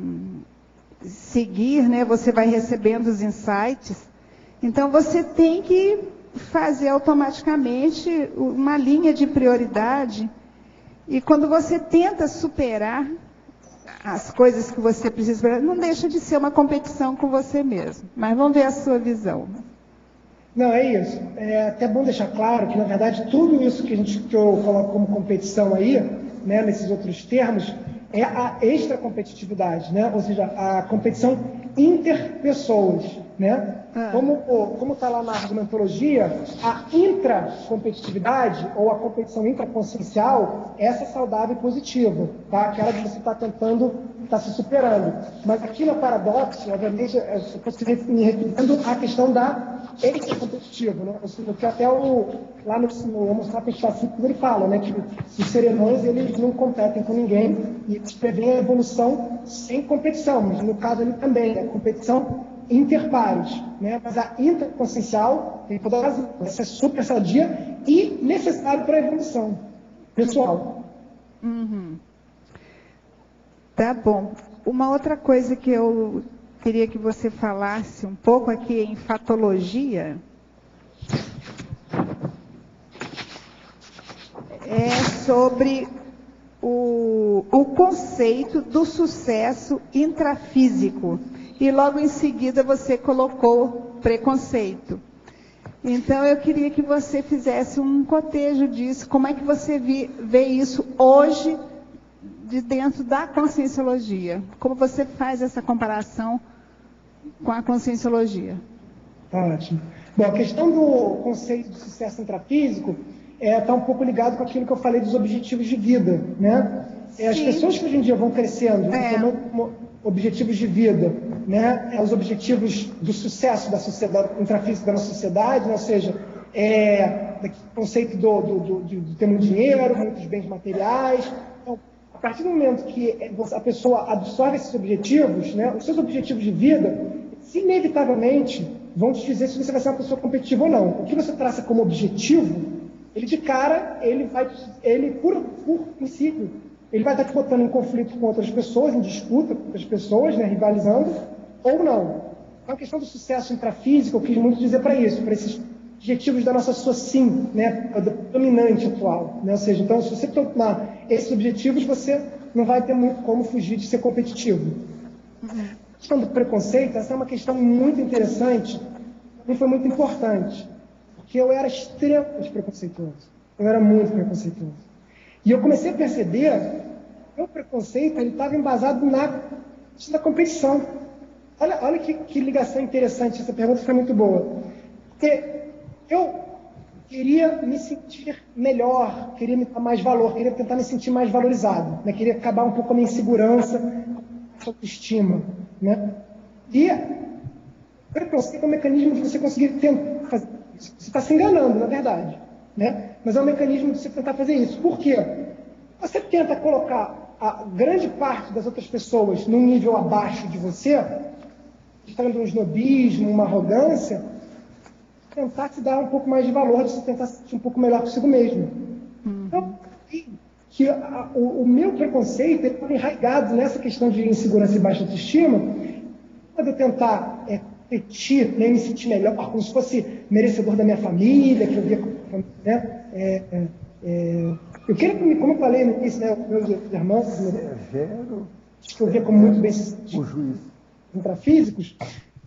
seguir, né, você vai recebendo os insights, então você tem que fazer automaticamente uma linha de prioridade, e quando você tenta superar as coisas que você precisa, não deixa de ser uma competição com você mesmo. Mas vamos ver a sua visão. Não, é isso. É até bom deixar claro que, na verdade, tudo isso que eu coloco como competição aí, né, nesses outros termos, é a extracompetitividade, né? Ou seja, a competição interpessoas, né? Como está lá na argumentologia, a intracompetitividade ou a competição intraconsciencial, essa é saudável e positiva, tá? Aquela que você está tentando, está se superando. Mas aqui no paradoxo, obviamente, eu estou me referindo à questão da extracompetitiva, né? Ou seja, que até lá no Homo sapiens pacíficos ele fala, né, que os serenões eles não competem com ninguém e eles prevêem a evolução sem competição, mas no caso ali também, é competição interpares, né? Mas a interconsciencial tem toda a razão, essa é super sadia e necessária para a evolução pessoal. Tá bom. Uma outra coisa que eu queria que você falasse um pouco aqui em fatologia é sobre o conceito do sucesso intrafísico. E logo em seguida você colocou preconceito. Então eu queria que você fizesse um cotejo disso. Como é que você vê isso hoje de dentro da conscienciologia? Como você faz essa comparação com a conscienciologia? Ótimo. Bom, a questão do conceito de sucesso intrafísico está um pouco ligado com aquilo que eu falei dos objetivos de vida, né? As pessoas que hoje em dia vão crescendo, tomando objetivos de vida, né? Os objetivos do sucesso da sociedade, intrafísico da nossa sociedade, né? Ou seja, o conceito de ter muito dinheiro, muitos bens materiais. Então, a partir do momento que a pessoa absorve esses objetivos, né? Os seus objetivos de vida, inevitavelmente vão te dizer se você vai ser uma pessoa competitiva ou não. O que você traça como objetivo, ele de cara, ele por princípio, ele vai estar te botando em conflito com outras pessoas, em disputa com outras pessoas, né, rivalizando, ou não. É uma questão do sucesso intrafísico, eu quis muito dizer para isso, para esses objetivos da nossa sociedade, né, dominante atual. Né? Ou seja, então, se você tomar esses objetivos, você não vai ter muito como fugir de ser competitivo. A questão do preconceito, essa é uma questão muito interessante, e foi muito importante, porque eu era extremamente preconceituoso. Eu era muito preconceituoso. E eu comecei a perceber que o preconceito estava embasado na competição. Olha que ligação interessante, essa pergunta foi muito boa. Porque eu queria me sentir melhor, queria me dar mais valor, queria tentar me sentir mais valorizado, né? Queria acabar um pouco com a minha insegurança, a autoestima. Né? E o preconceito é um mecanismo de você conseguir tentar fazer isso. Você está se enganando, na verdade. Né? Mas é um mecanismo de você tentar fazer isso. Por quê? Você tenta colocar a grande parte das outras pessoas num nível abaixo de você, mostrando um snobismo, uma arrogância, tentar te dar um pouco mais de valor, de você tentar se sentir um pouco melhor consigo mesmo. Então, que o meu preconceito estava enraizado nessa questão de insegurança e baixa autoestima, quando eu tentar competir, né, me sentir melhor, como se fosse merecedor da minha família, que eu via como, né, eu queria, como eu falei no início, né, meus irmãos, que eu via como muito bem intrafísicos,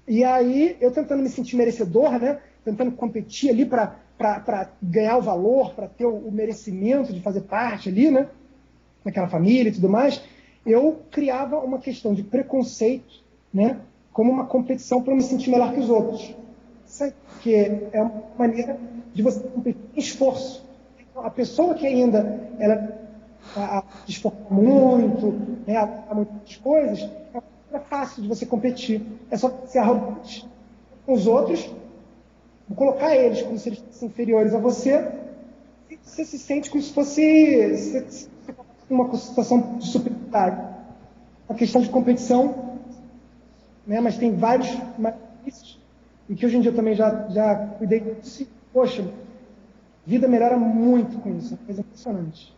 e aí eu tentando me sentir merecedor, né, tentando competir ali para ganhar o valor, para ter o merecimento de fazer parte ali, né, naquela família e tudo mais, eu criava uma questão de preconceito, né, como uma competição para eu me sentir melhor que os outros. Que é uma maneira de você competir em esforço. Então, a pessoa que ainda ela esforça muito, né, há muitas coisas, é fácil de você competir. É só ser arrogante com os outros, colocar eles como se eles fossem inferiores a você, e você se sente como se fosse uma situação de superioridade. Uma questão de competição, né, mas tem vários malefícios, e que hoje em dia eu também já cuidei disso. Poxa, a vida melhora muito com isso, é uma coisa impressionante.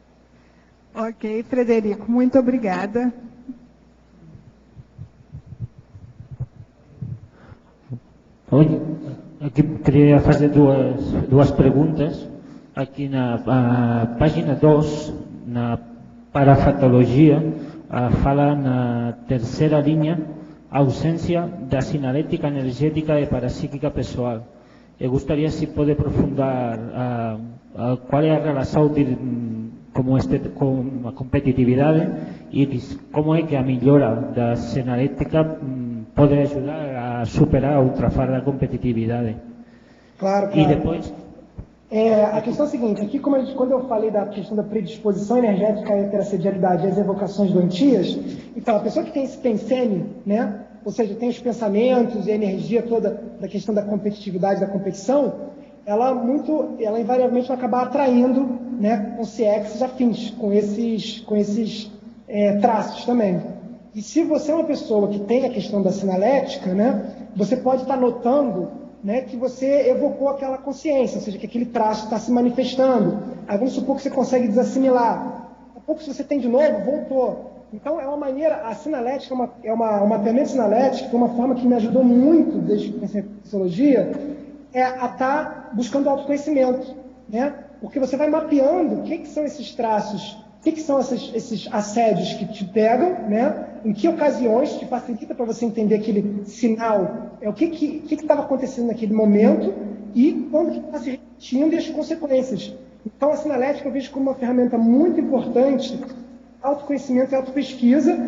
Ok, Frederico, muito obrigada. Oi, aqui queria fazer duas perguntas. Aqui na página 2, na parafatologia, fala na terceira linha, ausência da sinalética energética e parapsíquica pessoal. Eu gostaria se pode aprofundar qual é a relação com a competitividade e como é que a melhora da senalética pode ajudar a superar, a ultrapassar a competitividade. Claro. E depois... a questão é a seguinte, aqui quando eu falei da questão da predisposição energética, a heterasedialidade e as evocações doentias, então a pessoa que tem esse pensene, né, ou seja, tem os pensamentos e a energia toda da questão da competitividade, da competição, ela invariavelmente vai acabar atraindo, né, consciências afins, com esses traços também. E se você é uma pessoa que tem a questão da sinalética, né, você pode estar notando, né, que você evocou aquela consciência, ou seja, que aquele traço está se manifestando. Aí vamos supor que você consegue desassimilar. Daqui a pouco, se você tem de novo, voltou. Então, é uma maneira, a sinalética uma ferramenta sinalética, que é uma forma que me ajudou muito desde que comecei a psicologia, a estar buscando autoconhecimento, né? Porque você vai mapeando o que são esses traços, o que são esses assédios que te pegam, né? Em que ocasiões te facilita para você entender aquele sinal, o que estava acontecendo naquele momento e quando que está se repetindo e as consequências. Então, a sinalética eu vejo como uma ferramenta muito importante, autoconhecimento e autopesquisa,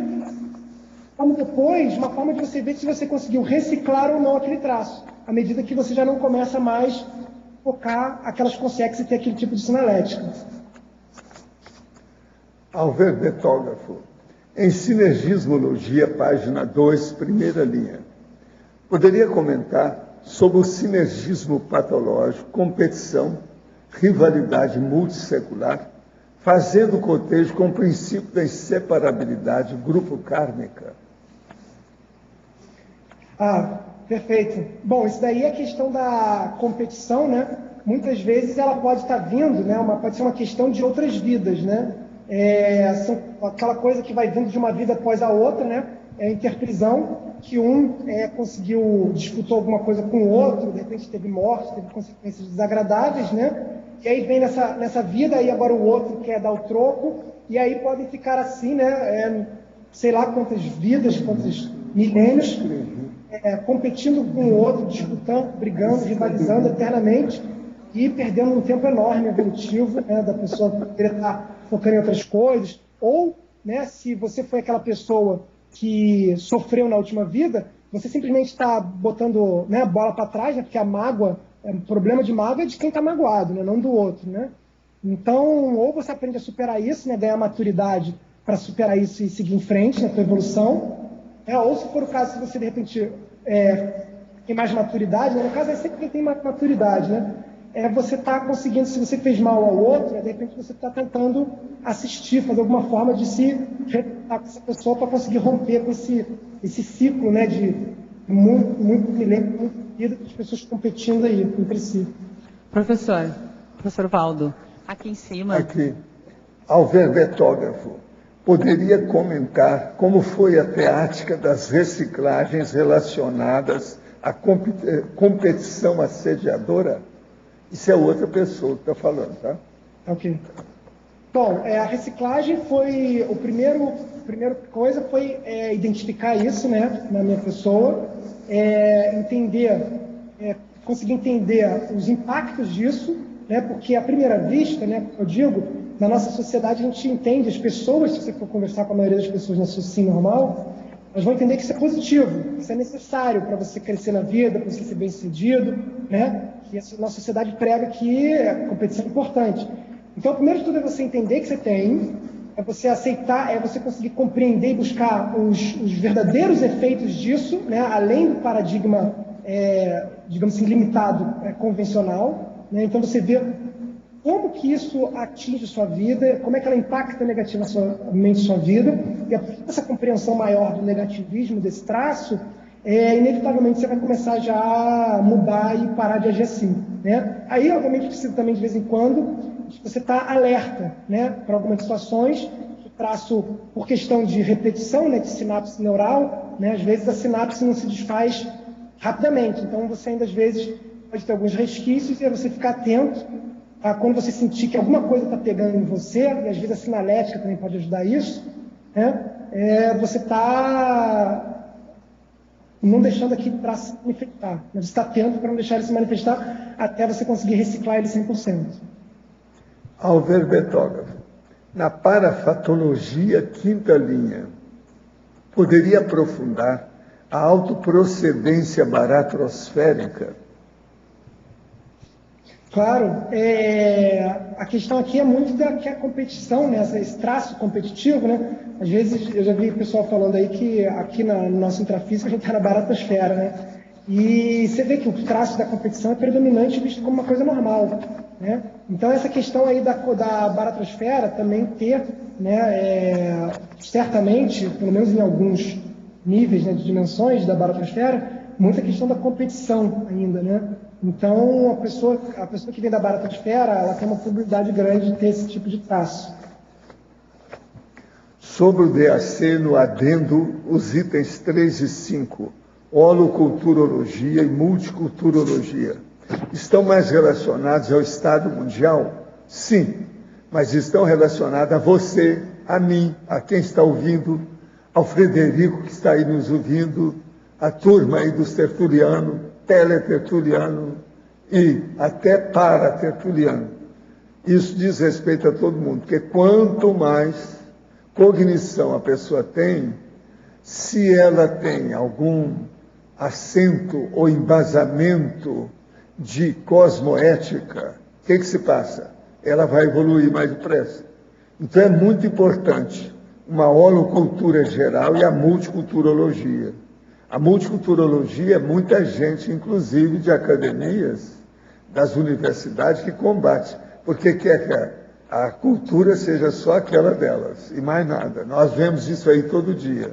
como depois uma forma de você ver se você conseguiu reciclar ou não aquele traço, à medida que você já não começa mais a focar aquelas consequências e ter aquele tipo de sinalética. Alver Betógrafo, em Sinergismologia, página 2, primeira linha. Poderia comentar sobre o sinergismo patológico, competição, rivalidade multissecular, fazendo cotejo com o princípio da inseparabilidade grupo kármica? Perfeito. Bom, isso daí é a questão da competição, né? Muitas vezes ela pode estar vindo, né? Pode ser uma questão de outras vidas, né? Aquela coisa que vai vindo de uma vida após a outra, né? É a interprisão, que disputou alguma coisa com o outro, de repente teve morte, teve consequências desagradáveis, né? E aí vem nessa vida, e agora o outro quer dar o troco, e aí podem ficar assim, né? Sei lá quantas vidas, quantos milênios, competindo com o outro, disputando, brigando, rivalizando eternamente, e perdendo um tempo enorme evolutivo, né, da pessoa querer estar focando em outras coisas, ou, né, se você foi aquela pessoa que sofreu na última vida, você simplesmente está botando, né, a bola para trás, né, porque a mágoa, o problema de mágoa é de quem está magoado, né, não do outro, né? Então, ou você aprende a superar isso, né, ganhar maturidade para superar isso e seguir em frente na sua evolução, ou se for o caso, se você de repente tem mais maturidade, né, no caso é sempre quem tem mais maturidade, né? Você está conseguindo, se você fez mal ao outro, de repente você está tentando assistir, fazer alguma forma de se reconectar com essa pessoa para conseguir romper com esse ciclo, né, de muito vida das pessoas competindo aí entre si. Professor Valdo, aqui em cima. Aqui, Alver Betógrafo, poderia comentar como foi a teática das reciclagens relacionadas à competição assediadora? Isso é outra pessoa que está falando, tá? Ok. Bom, a reciclagem foi a primeira coisa foi identificar isso, né, na minha pessoa, conseguir entender os impactos disso, né, porque à primeira vista, né, eu digo, na nossa sociedade a gente entende, as pessoas, se você for conversar com a maioria das pessoas na sociedade normal, elas vão entender que isso é positivo, que isso é necessário para você crescer na vida, para você ser bem-sucedido, né? Que a nossa sociedade prega que a competição é importante. Então, o primeiro de tudo é você entender que você tem, é você aceitar, é você conseguir compreender e buscar os verdadeiros efeitos disso, né? Além do paradigma, digamos assim, limitado, convencional, né? Então, você vê como que isso atinge a sua vida, como é que ela impacta negativamente a sua vida, e a partir dessa compreensão maior do negativismo desse traço, inevitavelmente você vai começar já a mudar e parar de agir assim, né? Aí, obviamente, precisa também, de vez em quando, você estar alerta, né, para algumas situações, o traço, por questão de repetição, né, de sinapse neural, né, às vezes a sinapse não se desfaz rapidamente, então você ainda, às vezes, pode ter alguns resquícios, e aí você ficar atento quando você sentir que alguma coisa está pegando em você, e às vezes a sinalética também pode ajudar isso, né? Você está não deixando aquele traço se manifestar. Mas você está atento para não deixar ele se manifestar até você conseguir reciclar ele 100%. Ao verbetógrafo, na parafatologia, quinta linha, poderia aprofundar a autoprocedência baratrosférica? Claro, a questão aqui é muito que a competição, né, esse traço competitivo, né? Às vezes eu já vi o pessoal falando aí que aqui no nosso intrafísico a gente está na baratosfera, né? E você vê que o traço da competição é predominante visto como uma coisa normal, né? Então essa questão aí da baratrosfera também ter, né, certamente, pelo menos em alguns níveis, né, de dimensões da baratrosfera, muita questão da competição ainda, né? Então, a pessoa que vem da baratosfera, ela tem uma probabilidade grande de ter esse tipo de traço. Sobre o DAC, no adendo, os itens 3 e 5, holoculturologia e multiculturologia, estão mais relacionados ao Estado mundial? Sim, mas estão relacionados a você, a mim, a quem está ouvindo, ao Frederico que está aí nos ouvindo, a turma aí dos tertulianos, teletertuliano e até paratertuliano. Isso diz respeito a todo mundo, porque quanto mais cognição a pessoa tem, se ela tem algum assento ou embasamento de cosmoética, o que se passa? Ela vai evoluir mais depressa. Então é muito importante uma holocultura geral e a multiculturologia. A multiculturologia é muita gente, inclusive de academias, das universidades, que combate, porque quer que a cultura seja só aquela delas, e mais nada. Nós vemos isso aí todo dia.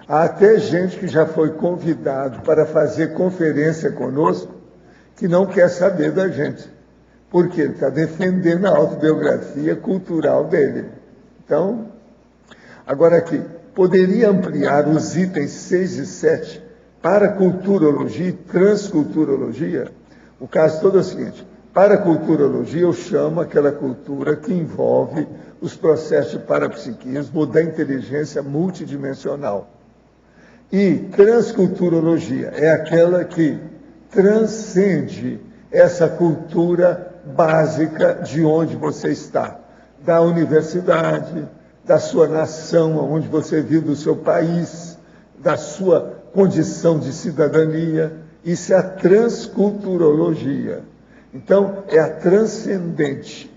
Há até gente que já foi convidado para fazer conferência conosco, que não quer saber da gente, porque ele está defendendo a autobiografia cultural dele. Então, agora aqui, poderia ampliar os itens 6 e 7 para culturologia e transculturologia? O caso todo é o seguinte: para culturologia eu chamo aquela cultura que envolve os processos de parapsiquismo ou da inteligência multidimensional. E transculturologia é aquela que transcende essa cultura básica de onde você está, da universidade, da sua nação, onde você vive, do seu país, da sua condição de cidadania. Isso é a transculturologia. Então, é a transcendente.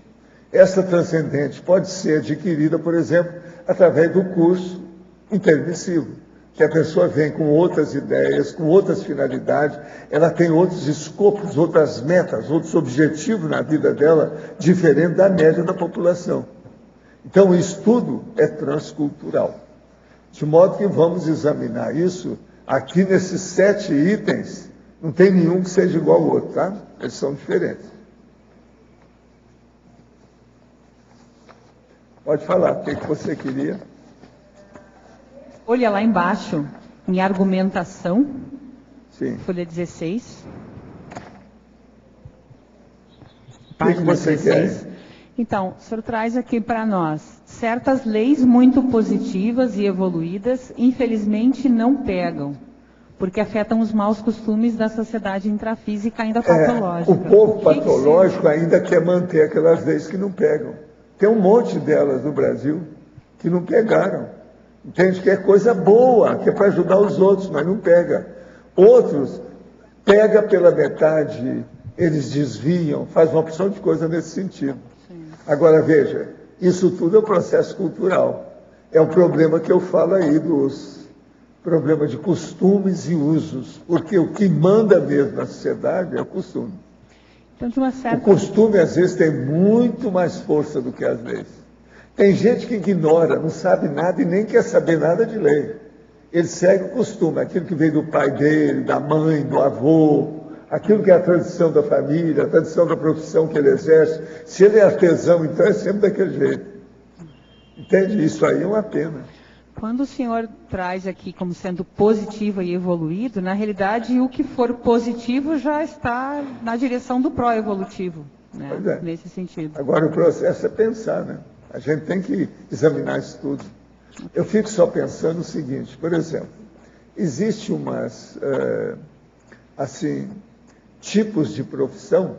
Essa transcendente pode ser adquirida, por exemplo, através do curso intermissivo, que a pessoa vem com outras ideias, com outras finalidades, ela tem outros escopos, outras metas, outros objetivos na vida dela, diferente da média da população. Então, o estudo é transcultural. De modo que vamos examinar isso aqui nesses 7 itens. Não tem nenhum que seja igual ao outro, tá? Eles são diferentes. Pode falar, o que você queria? Olha lá embaixo, em argumentação, sim. Folha 16. O que você 16. Quer? Então, o senhor traz aqui para nós certas leis muito positivas e evoluídas, infelizmente não pegam, porque afetam os maus costumes da sociedade intrafísica ainda patológica. O povo patológico ainda quer manter aquelas leis que não pegam. Tem um monte delas no Brasil que não pegaram. Entende? Que é coisa boa, que é para ajudar os outros, mas não pega. Outros pega pela metade, eles desviam, fazem uma opção de coisa nesse sentido. Sim. Agora, veja, isso tudo é um processo cultural. É um problema que eu falo aí dos problemas de costumes e usos, porque o que manda mesmo na sociedade é o costume. Então, de uma certa... O costume, às vezes, tem muito mais força do que as leis. Tem gente que ignora, não sabe nada e nem quer saber nada de lei. Ele segue o costume, aquilo que veio do pai dele, da mãe, do avô, aquilo que é a tradição da família, a tradição da profissão que ele exerce. Se ele é artesão, então é sempre daquele jeito. Entende? Isso aí é uma pena. Quando o senhor traz aqui como sendo positivo e evoluído, na realidade, o que for positivo já está na direção do pró-evolutivo, né? Pois é. Nesse sentido. Agora, o processo é pensar, né? A gente tem que examinar isso tudo. Eu fico só pensando o seguinte, por exemplo, Existe umas, assim, tipos de profissão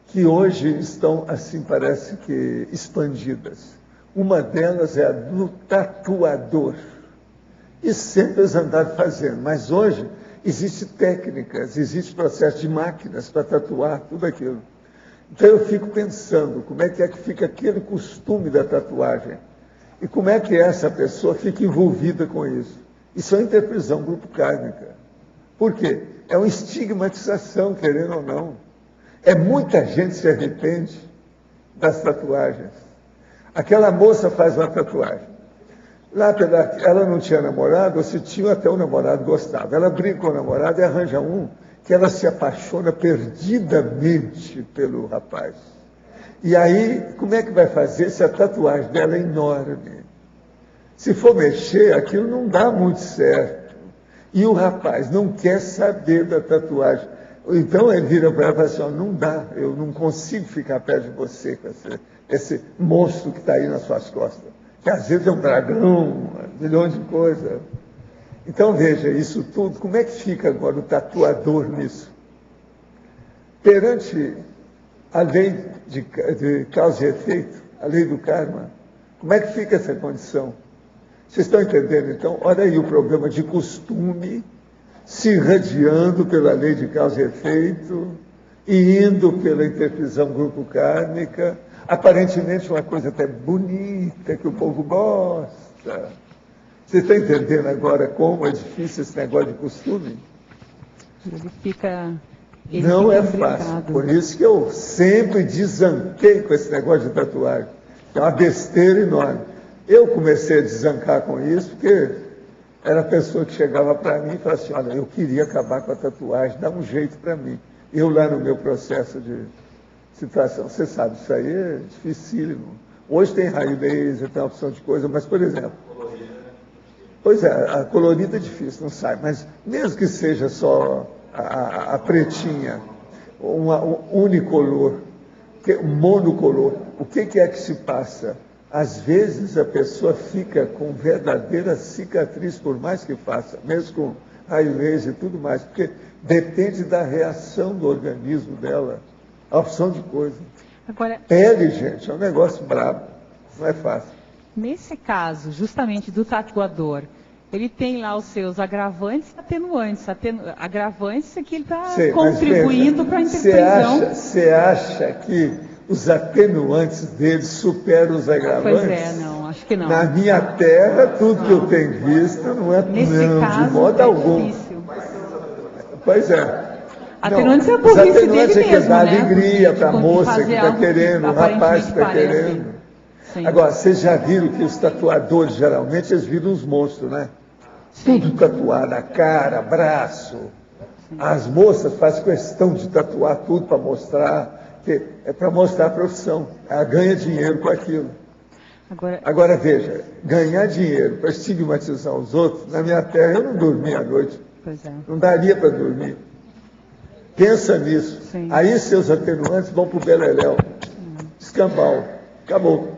que hoje estão, assim, parece que expandidas. Uma delas é a do tatuador. E sempre eles andaram fazendo, mas hoje existem técnicas, existe processo de máquinas para tatuar, tudo aquilo. Então eu fico pensando, como é que fica aquele costume da tatuagem? E como é que essa pessoa fica envolvida com isso? Isso é interprisão grupo kármica. Por quê? É uma estigmatização, querendo ou não. Muita gente se arrepende das tatuagens. Aquela moça faz uma tatuagem. Lá ela não tinha namorado, ou se tinha até o namorado gostava. Ela briga com o namorado e arranja um que ela se apaixona perdidamente pelo rapaz. E aí, como é que vai fazer se a tatuagem dela é enorme? Se for mexer, aquilo não dá muito certo. E o rapaz não quer saber da tatuagem. Então ele vira para ela e fala assim, não dá, eu não consigo ficar perto de você com esse monstro que está aí nas suas costas. Que às vezes é um dragão, milhões de coisas. Então veja, isso tudo, como é que fica agora o tatuador nisso? Perante a lei de causa e efeito, a lei do karma, como é que fica essa condição? Vocês estão entendendo, então? Olha aí o problema de costume se irradiando pela lei de causa e efeito e indo pela interprisão grupo kármica, aparentemente uma coisa até bonita, que o povo gosta. Você está entendendo agora como é difícil esse negócio de costume? Ele fica... Não é fácil. Por isso que eu sempre desanquei com esse negócio de tatuagem. É uma besteira enorme. Eu comecei a desancar com isso, porque era a pessoa que chegava para mim e falava assim, olha, eu queria acabar com a tatuagem, dá um jeito para mim. Eu lá no meu processo de situação, você sabe, isso aí é dificílimo. Hoje tem raio laser, tem uma opção de coisa, mas, por exemplo, pois é, a colorida é difícil, não sai, mas mesmo que seja só a pretinha, um unicolor, monocolor, o que é que se passa? Às vezes a pessoa fica com verdadeira cicatriz, por mais que faça, mesmo com raio laser e tudo mais, porque depende da reação do organismo dela, a opção de coisa. Agora, pele, gente, é um negócio brabo, não é fácil. Nesse caso, justamente do tatuador, ele tem lá os seus agravantes e atenuantes. Agravantes é que ele está contribuindo para a interpretação. Você acha que os atenuantes dele superam os agravantes? Pois é, não, acho que não. Na minha terra, tudo que eu tenho visto não é de modo algum. Difícil. Pois é. Atenuantes é a burrice dele mesmo, é que dá né? alegria para a moça que está querendo, o rapaz que está querendo. Sim. Agora, vocês já viram que os tatuadores, geralmente, eles viram uns monstros, né? Sim. Tudo tatuado, a cara, braço. Sim. As moças fazem questão de tatuar tudo para mostrar, que é para mostrar a profissão. Ela ganha dinheiro com aquilo. Agora veja, ganhar dinheiro para estigmatizar os outros, na minha terra eu não dormia à noite. Pois é. Não daria para dormir. Pensa nisso. Sim. Aí seus atenuantes vão para o beleléu. Escambau. Acabou.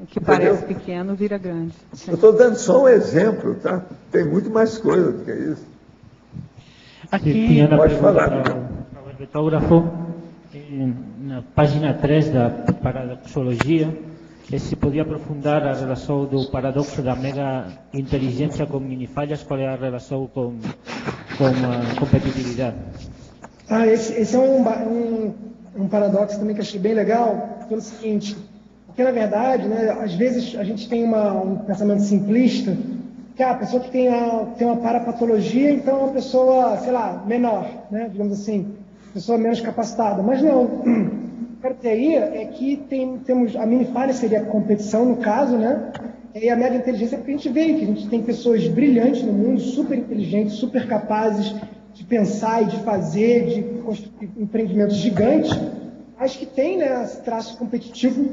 O que parece pequeno vira grande. Eu estou dando só um exemplo, tá? Tem muito mais coisa do que isso. Aqui pode falar. O herpetógrafo, na página 3 da paradoxologia, se podia aprofundar a relação do paradoxo da mega inteligência com minifalhas, qual é a relação com a competitividade? Esse é um paradoxo também que eu achei bem legal, pelo seguinte, porque na verdade, né, às vezes a gente tem um pensamento simplista, que a pessoa que tem uma parapatologia, então é uma pessoa, sei lá, menor, né, digamos assim, pessoa menos capacitada, mas não. O que eu quero dizer aí é que temos a minifalha seria a competição, no caso, né, e a mega inteligência é porque a gente vê que a gente tem pessoas brilhantes no mundo, super inteligentes, super capazes de pensar e de fazer, de construir empreendimentos gigantes, mas que tem, né, esse traço competitivo,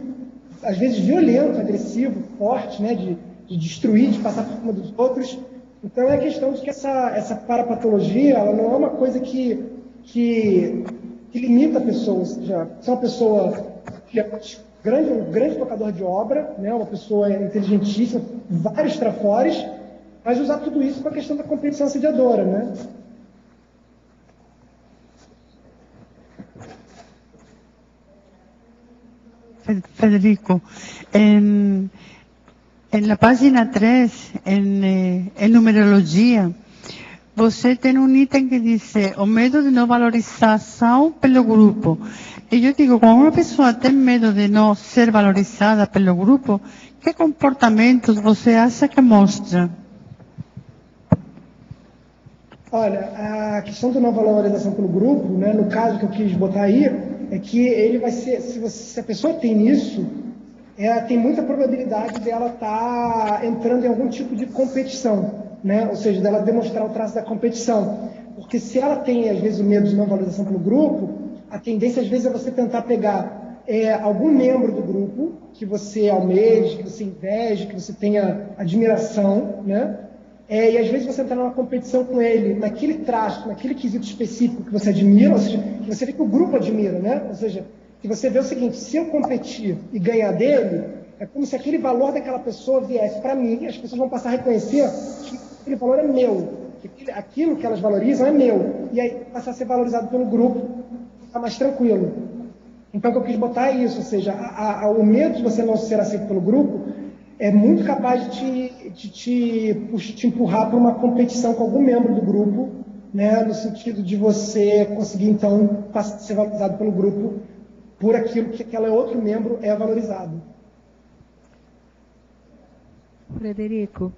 às vezes violento, agressivo, forte, né, de destruir, de passar por cima dos outros. Então é a questão de que essa parapatologia, ela não é uma coisa que limita a pessoa, ou seja, se é uma pessoa que é um grande tocador de obra, né, uma pessoa inteligentíssima, vários trafores, mas usar tudo isso para a questão da competição assediadora, né? Federico, en la página 3, en numerologia, você tem um item que diz o medo de não valorização pelo grupo. E eu digo, quando uma pessoa tem medo de não ser valorizada pelo grupo, que comportamentos você acha que mostra? Olha, a questão da não valorização pelo grupo, né, no caso que eu quis botar aí, é que ele vai ser, se a pessoa tem isso, tem muita probabilidade dela estar entrando em algum tipo de competição, né? Ou seja, dela demonstrar o traço da competição. Porque se ela tem, às vezes, o medo de não valorização pelo grupo, a tendência, às vezes, é você tentar pegar algum membro do grupo que você almeje, que você inveje, que você tenha admiração, né? E às vezes você entrar numa competição com ele, naquele traço, naquele quesito específico que você admira, ou seja, que você vê que o grupo admira, né? Ou seja, que você vê o seguinte, se eu competir e ganhar dele, é como se aquele valor daquela pessoa viesse para mim, e as pessoas vão passar a reconhecer que aquele valor é meu, que aquilo que elas valorizam é meu, e aí passar a ser valorizado pelo grupo, ficar mais tranquilo. Então o que eu quis botar é isso, ou seja, o medo de você não ser aceito pelo grupo é muito capaz de te empurrar para uma competição com algum membro do grupo, né, no sentido de você conseguir, então, ser valorizado pelo grupo por aquilo que aquele outro membro é valorizado. Frederico,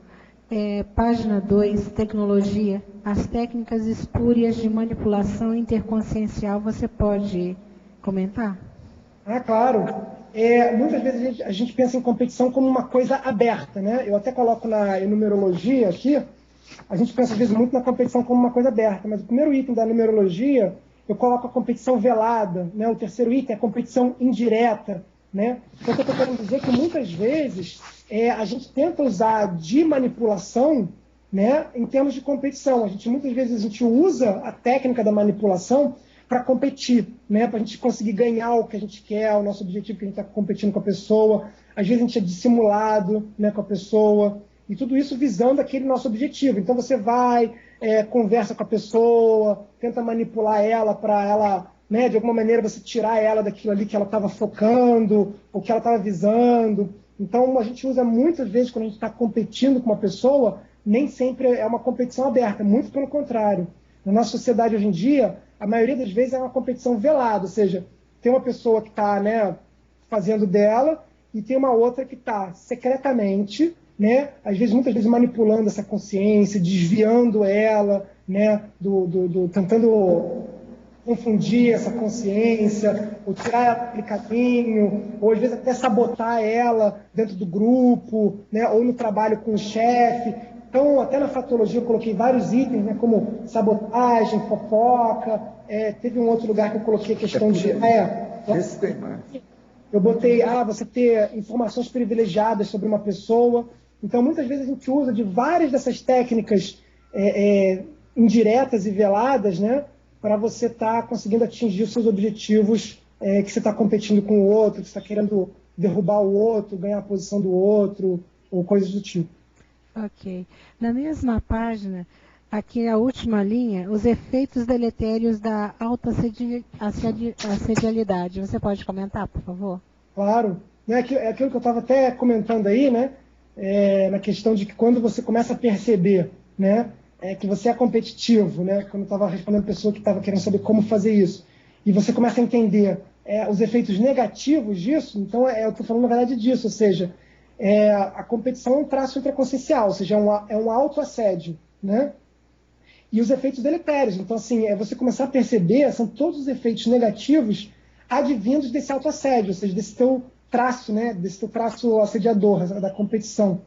página 2, tecnologia, as técnicas espúrias de manipulação interconsciencial, você pode comentar? Ah, claro. Muitas vezes a gente pensa em competição como uma coisa aberta, né? Eu até coloco em numerologia aqui, a gente pensa às vezes muito na competição como uma coisa aberta, mas o primeiro item da numerologia, eu coloco a competição velada, né? O terceiro item é a competição indireta, né? Então, o que eu estou querendo dizer é que muitas vezes a gente tenta usar de manipulação, né, em termos de competição. Muitas vezes a gente usa a técnica da manipulação para competir, né? Para a gente conseguir ganhar o que a gente quer, o nosso objetivo que a gente está competindo com a pessoa. Às vezes a gente é dissimulado, né, com a pessoa, e tudo isso visando aquele nosso objetivo. Então você vai, conversa com a pessoa, tenta manipular ela para ela, né, de alguma maneira você tirar ela daquilo ali que ela estava focando, ou que ela estava visando. Então a gente usa muitas vezes, quando a gente está competindo com uma pessoa, nem sempre é uma competição aberta, muito pelo contrário. Na nossa sociedade hoje em dia, a maioria das vezes é uma competição velada, ou seja, tem uma pessoa que está, né, fazendo dela e tem uma outra que está secretamente, né, muitas vezes manipulando essa consciência, desviando ela, né, tentando confundir essa consciência, ou tirar ela daquele caminho, ou às vezes até sabotar ela dentro do grupo, né, ou no trabalho com o chefe. Então, até na fatologia eu coloquei vários itens, né, como sabotagem, fofoca. Teve um outro lugar que eu coloquei a questão de... Esse tem mais. Eu botei, você ter informações privilegiadas sobre uma pessoa. Então, muitas vezes a gente usa de várias dessas técnicas indiretas e veladas, né, para você estar conseguindo atingir os seus objetivos, que você está competindo com o outro, que você está querendo derrubar o outro, ganhar a posição do outro, ou coisas do tipo. Ok. Na mesma página, aqui a última linha, os efeitos deletérios da alta assedialidade. Você pode comentar, por favor? Claro. É aquilo que eu estava até comentando aí, né? Na questão de que quando você começa a perceber, né, que você é competitivo, né? Quando eu estava respondendo a pessoa que estava querendo saber como fazer isso, e você começa a entender os efeitos negativos disso, então eu estou falando na verdade disso, ou seja, a competição é um traço intraconsciencial, ou seja, é um autoassédio, né? E os efeitos deletérios. Então, assim, você começar a perceber, são todos os efeitos negativos advindos desse autoassédio, ou seja, desse teu traço, né? Desse teu traço assediador, da competição.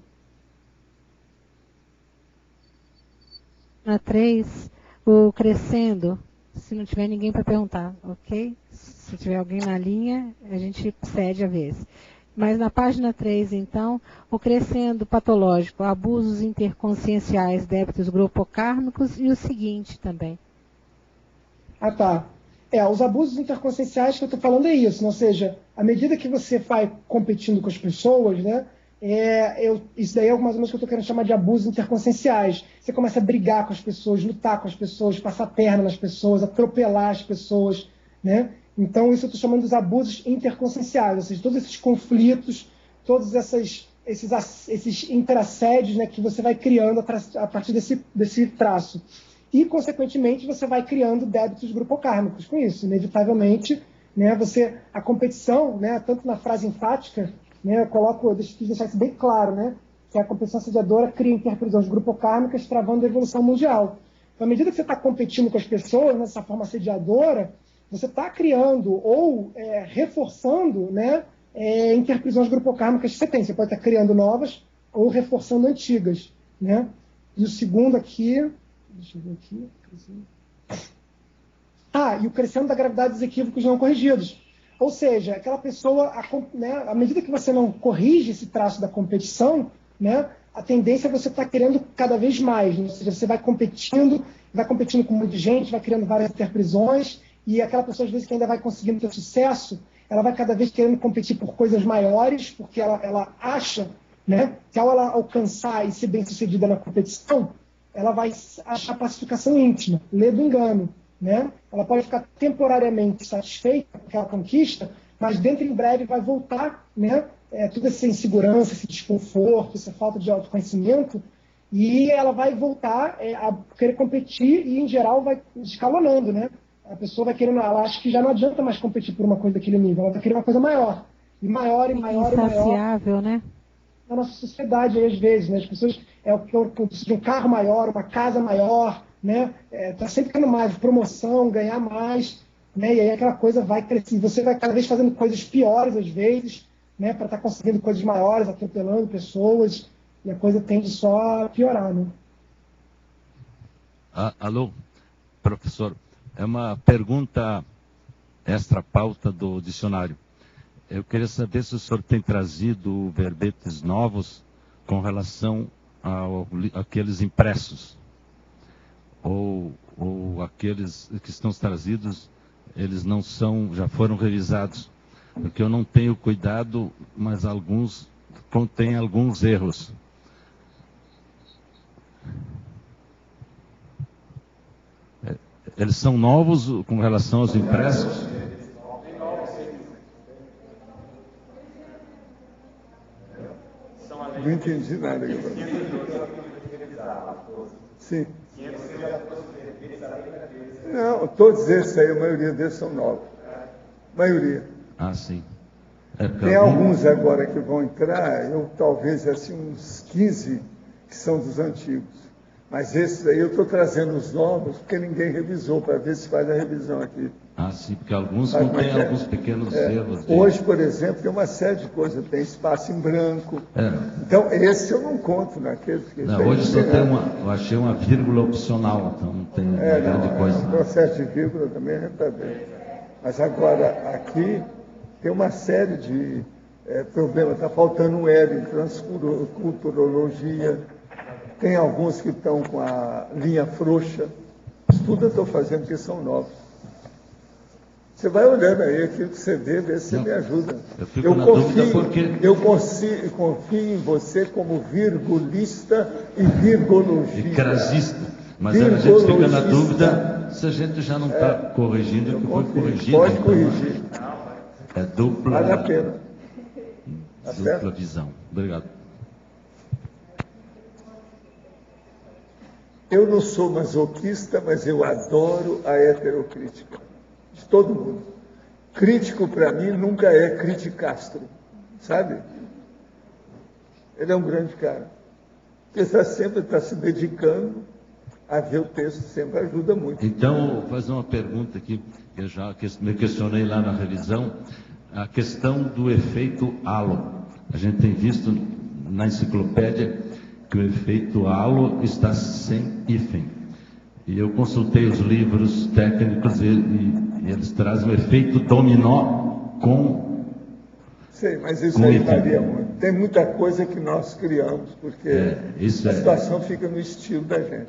Na 3, o crescendo, se não tiver ninguém para perguntar, ok? Se tiver alguém na linha, a gente cede a vez. Mas na página 3, então, o crescendo patológico, abusos interconscienciais, débitos grupocármicos e o seguinte também. Ah, tá. Os abusos interconscienciais que eu estou falando é isso, né? Ou seja, à medida que você vai competindo com as pessoas, né, isso daí é mais ou menos o que eu estou querendo chamar de abusos interconscienciais. Você começa a brigar com as pessoas, lutar com as pessoas, passar a perna nas pessoas, atropelar as pessoas, né? Então, isso eu estou chamando dos abusos interconscienciais, ou seja, todos esses conflitos, todos esses interassédios, né, que você vai criando a partir desse traço. E, consequentemente, você vai criando débitos grupocármicos com isso. Inevitavelmente, né, a competição, né, tanto na frase enfática, né, deixa eu deixar isso bem claro, né, que a competição assediadora cria interprisões grupocármicas, travando a evolução mundial. Então, à medida que você está competindo com as pessoas nessa forma assediadora, você está criando ou reforçando, né, interprisões grupocármicas que você tem. Você pode estar criando novas ou reforçando antigas, né? E o segundo aqui... Deixa eu ver aqui. E o crescendo da gravidade dos equívocos não corrigidos. Ou seja, aquela pessoa, né, à medida que você não corrige esse traço da competição, né, a tendência é você estar querendo cada vez mais. Né? Ou seja, você vai competindo com muita gente, vai criando várias interprisões, e aquela pessoa, às vezes, que ainda vai conseguindo ter sucesso, ela vai cada vez querendo competir por coisas maiores, porque ela acha, né, que ao ela alcançar e ser bem-sucedida na competição, ela vai achar pacificação íntima, lê do engano, né? Ela pode ficar temporariamente satisfeita com aquela conquista, mas dentro em breve vai voltar, né? Toda essa insegurança, esse desconforto, essa falta de autoconhecimento, e ela vai voltar a querer competir e, em geral, vai escalonando, né? A pessoa vai querendo, ela acha que já não adianta mais competir por uma coisa daquele nível, ela vai querer uma coisa maior, e maior, e maior, e maior. Insaciável, né? Na nossa sociedade, aí, às vezes, né? As pessoas precisam de um carro maior, uma casa maior, né? Tá sempre querendo mais promoção, ganhar mais, né? E aí aquela coisa vai crescendo. Você vai cada vez fazendo coisas piores, às vezes, né? Para estar conseguindo coisas maiores, atropelando pessoas, e a coisa tende só a piorar, né? Alô, professor. É uma pergunta extra-pauta do dicionário. Eu queria saber se o senhor tem trazido verbetes novos com relação àqueles impressos. Ou aqueles que estão trazidos, eles não são, já foram revisados. Porque eu não tenho cuidado, mas alguns contêm alguns erros. Eles são novos com relação aos impressos? Não entendi nada. Sim. Não, todos esses aí, a maioria deles são novos. Maioria. Ah, sim. Tem alguns agora que vão entrar, talvez assim uns 15 que são dos antigos. Mas esses aí eu estou trazendo os novos, porque ninguém revisou, para ver se faz a revisão aqui. Ah, sim, porque alguns contêm alguns pequenos erros. Hoje, por exemplo, tem uma série de coisas, tem espaço em branco. Então, esse eu não conto naqueles que... Não, hoje só tem eu achei uma vírgula opcional, então não tem grande coisa. O processo de vírgula também a gente está vendo. Mas agora, aqui, tem uma série de problemas. Está faltando um L em transculturologia. Tem alguns que estão com a linha frouxa. Isso tudo eu estou fazendo porque são novos. Você vai olhando aí aquilo que você vê se você me ajuda. Eu confio em você como virgulista e virgologista. E crasista. Mas a gente fica na dúvida se a gente já não está corrigindo o que foi corrigido. Pode corrigir. É dupla. Vale a pena. Dupla visão. Obrigado. Eu não sou masoquista, mas eu adoro a heterocrítica. De todo mundo. Crítico, para mim, nunca é criticastro. Sabe? Ele é um grande cara. Ele sempre está se dedicando a ver o texto, sempre ajuda muito. Então, vou fazer uma pergunta aqui, que eu já me questionei lá na revisão, a questão do efeito halo. A gente tem visto na enciclopédia que o efeito halo está sem hífen. E eu consultei os livros técnicos e eles trazem o efeito dominó com... Sei, mas isso aí varia muito. Tem muita coisa que nós criamos, porque a situação fica no estilo da gente.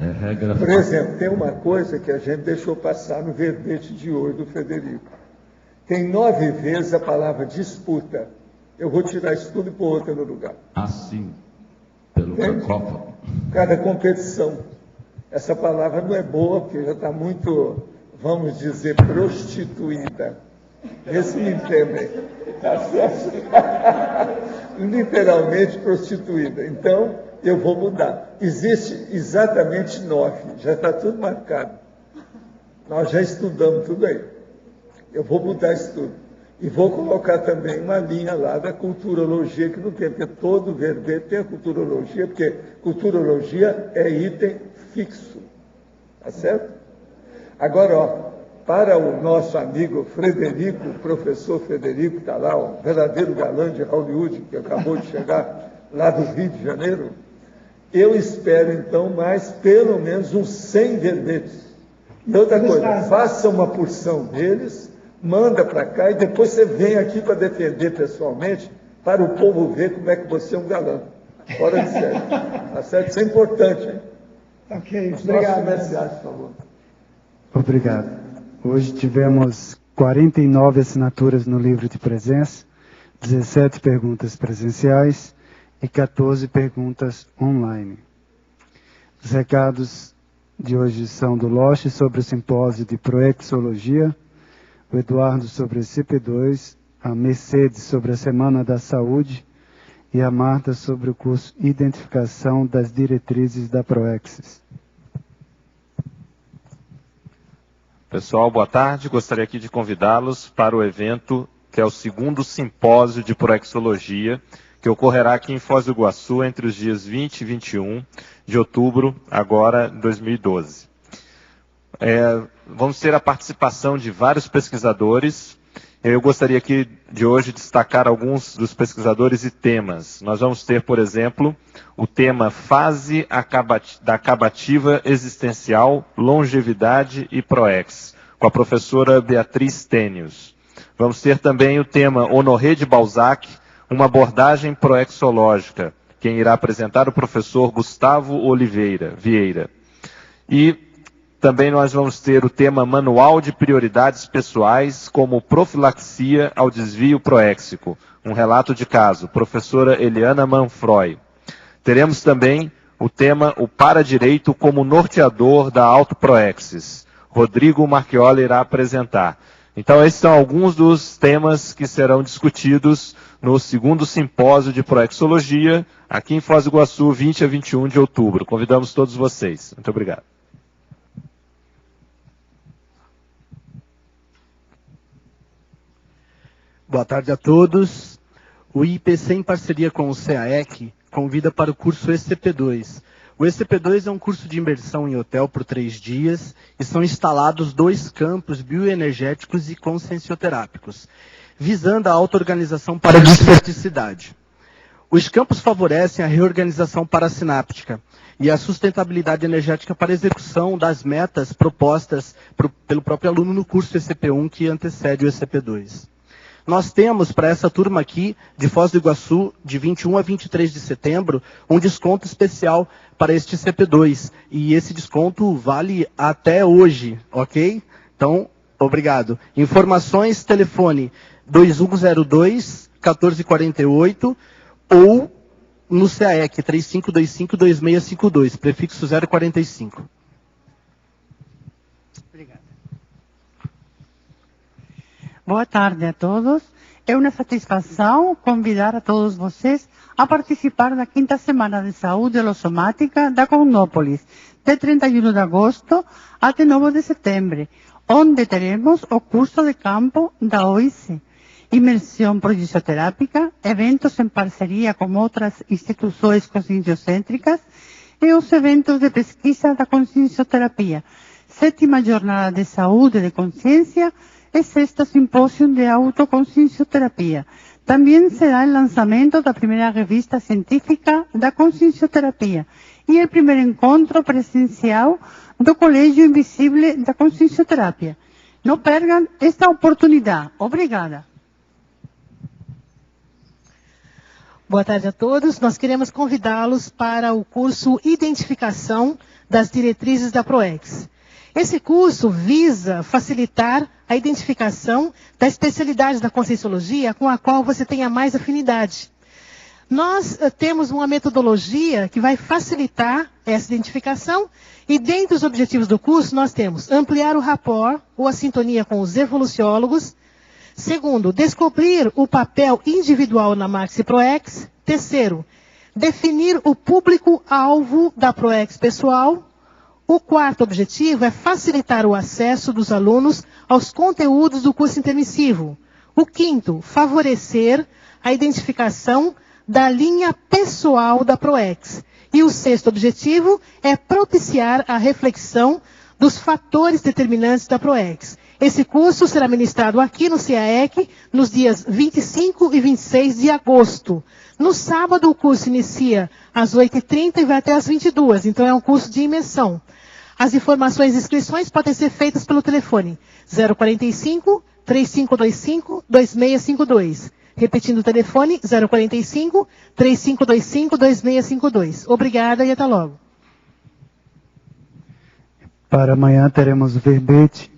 Por exemplo, tem uma coisa que a gente deixou passar no verbete de hoje do Frederico. Tem 9 vezes a palavra disputa. eu vou tirar isso tudo e pôr outra no lugar. Assim, pelo cacófago. Cada competição. Essa palavra não é boa, porque já está muito, vamos dizer, prostituída. Vê se me entendem. Tá certo? Literalmente prostituída. Então, eu vou mudar. Existe exatamente 9, já está tudo marcado. Nós já estudamos tudo aí. Eu vou mudar isso tudo. E vou colocar também uma linha lá da culturologia, que não tem, porque todo verbete tem a culturologia, porque culturologia é item fixo. Tá certo? Agora, ó, para o nosso amigo Frederico, o professor Frederico, está lá, o verdadeiro galã de Hollywood, que acabou de chegar lá do Rio de Janeiro, eu espero, então, mais pelo menos uns 100 verbetes. E outra coisa, faça uma porção deles, manda para cá e depois você vem aqui para defender pessoalmente, para o povo ver como é que você é um galã. Fora de sério. Tá certo? Isso é importante, hein? Ok, Os obrigado. nossos comerciais, por favor. Obrigado. Hoje tivemos 49 assinaturas no livro de presença, 17 perguntas presenciais e 14 perguntas online. Os recados de hoje são do Loche sobre o simpósio de Proexologia, o Eduardo sobre a CP2, a Mercedes sobre a Semana da Saúde e a Marta sobre o curso Identificação das Diretrizes da Proexis. Pessoal, boa tarde. Gostaria aqui de convidá-los para o evento que é o 2º simpósio de Proexologia, que ocorrerá aqui em Foz do Iguaçu entre os dias 20 e 21 de outubro, agora 2012. Vamos ter a participação de vários pesquisadores. Eu gostaria aqui de hoje destacar alguns dos pesquisadores e temas. Nós vamos ter, por exemplo, o tema Fase da Acabativa Existencial, Longevidade e Proex, com a professora Beatriz Tênios. Vamos ter também o tema Honoré de Balzac, uma abordagem proexológica, quem irá apresentar o professor Gustavo Vieira. E também nós vamos ter o tema Manual de Prioridades Pessoais como Profilaxia ao Desvio Proéxico, um relato de caso, professora Eliana Manfroy. Teremos também o tema O Paradireito como Norteador da Autoproexis. Rodrigo Marchioli irá apresentar. Então, esses são alguns dos temas que serão discutidos no 2º Simpósio de Proexologia, aqui em Foz do Iguaçu, 20 a 21 de outubro. Convidamos todos vocês. Muito obrigado. Boa tarde a todos. O IPC, em parceria com o CAEC, convida para o curso ECP2. O ECP2 é um curso de imersão em hotel por 3 dias e são instalados 2 campos bioenergéticos e consciencioterápicos, visando a auto-organização para a desperticidade. Os campos favorecem a reorganização parasináptica e a sustentabilidade energética para a execução das metas propostas pelo próprio aluno no curso ECP1, que antecede o ECP2. Nós temos para essa turma aqui, de Foz do Iguaçu, de 21 a 23 de setembro, um desconto especial para este CP2. E esse desconto vale até hoje, ok? Então, obrigado. Informações, telefone 2102-1448 ou no CAEC 3525-2652, prefixo 045. Boa tarde a todos. É uma satisfação convidar a todos vocês a participar da 5ª Semana de Saúde Holossomática da Cognópolis, de 31 de agosto até 9 de setembro, onde teremos o curso de campo da OIC, imersão progesterapêutica, eventos em parceria com outras instituições conscienciocêntricas e os eventos de pesquisa da consciencioterapia, 7ª Jornada de Saúde de Consciência e 6º Simpósio de Autoconsciencioterapia. Também será o lançamento da primeira revista científica da consciencioterapia e o primeiro encontro presencial do Colégio Invisível da Consciencioterapia. Não percam esta oportunidade. Obrigada. Boa tarde a todos. Nós queremos convidá-los para o curso Identificação das Diretrizes da PROEX. Esse curso visa facilitar a identificação da especialidade da Conscienciologia com a qual você tenha mais afinidade. Nós temos uma metodologia que vai facilitar essa identificação e dentre os objetivos do curso nós temos ampliar o rapport ou a sintonia com os evoluciólogos. Segundo, descobrir o papel individual na Maxi ProEx. Terceiro, definir o público-alvo da ProEx pessoal. O quarto objetivo é facilitar o acesso dos alunos aos conteúdos do curso intermissivo. O quinto, favorecer a identificação da linha pessoal da ProEx. E o sexto objetivo é propiciar a reflexão dos fatores determinantes da ProEx. Esse curso será ministrado aqui no CAEC nos dias 25 e 26 de agosto. No sábado o curso inicia às 8h30 e vai até às 22h, então é um curso de imersão. As informações e inscrições podem ser feitas pelo telefone 045 3525 2652. Repetindo o telefone 045 3525 2652. Obrigada e até logo. Para amanhã teremos o verbete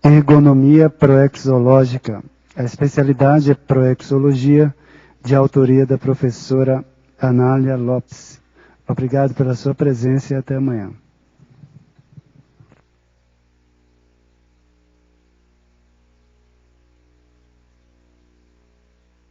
Ergonomia Proexológica. A especialidade é Proexologia, de autoria da professora Anália Lopes. Obrigado pela sua presença e até amanhã.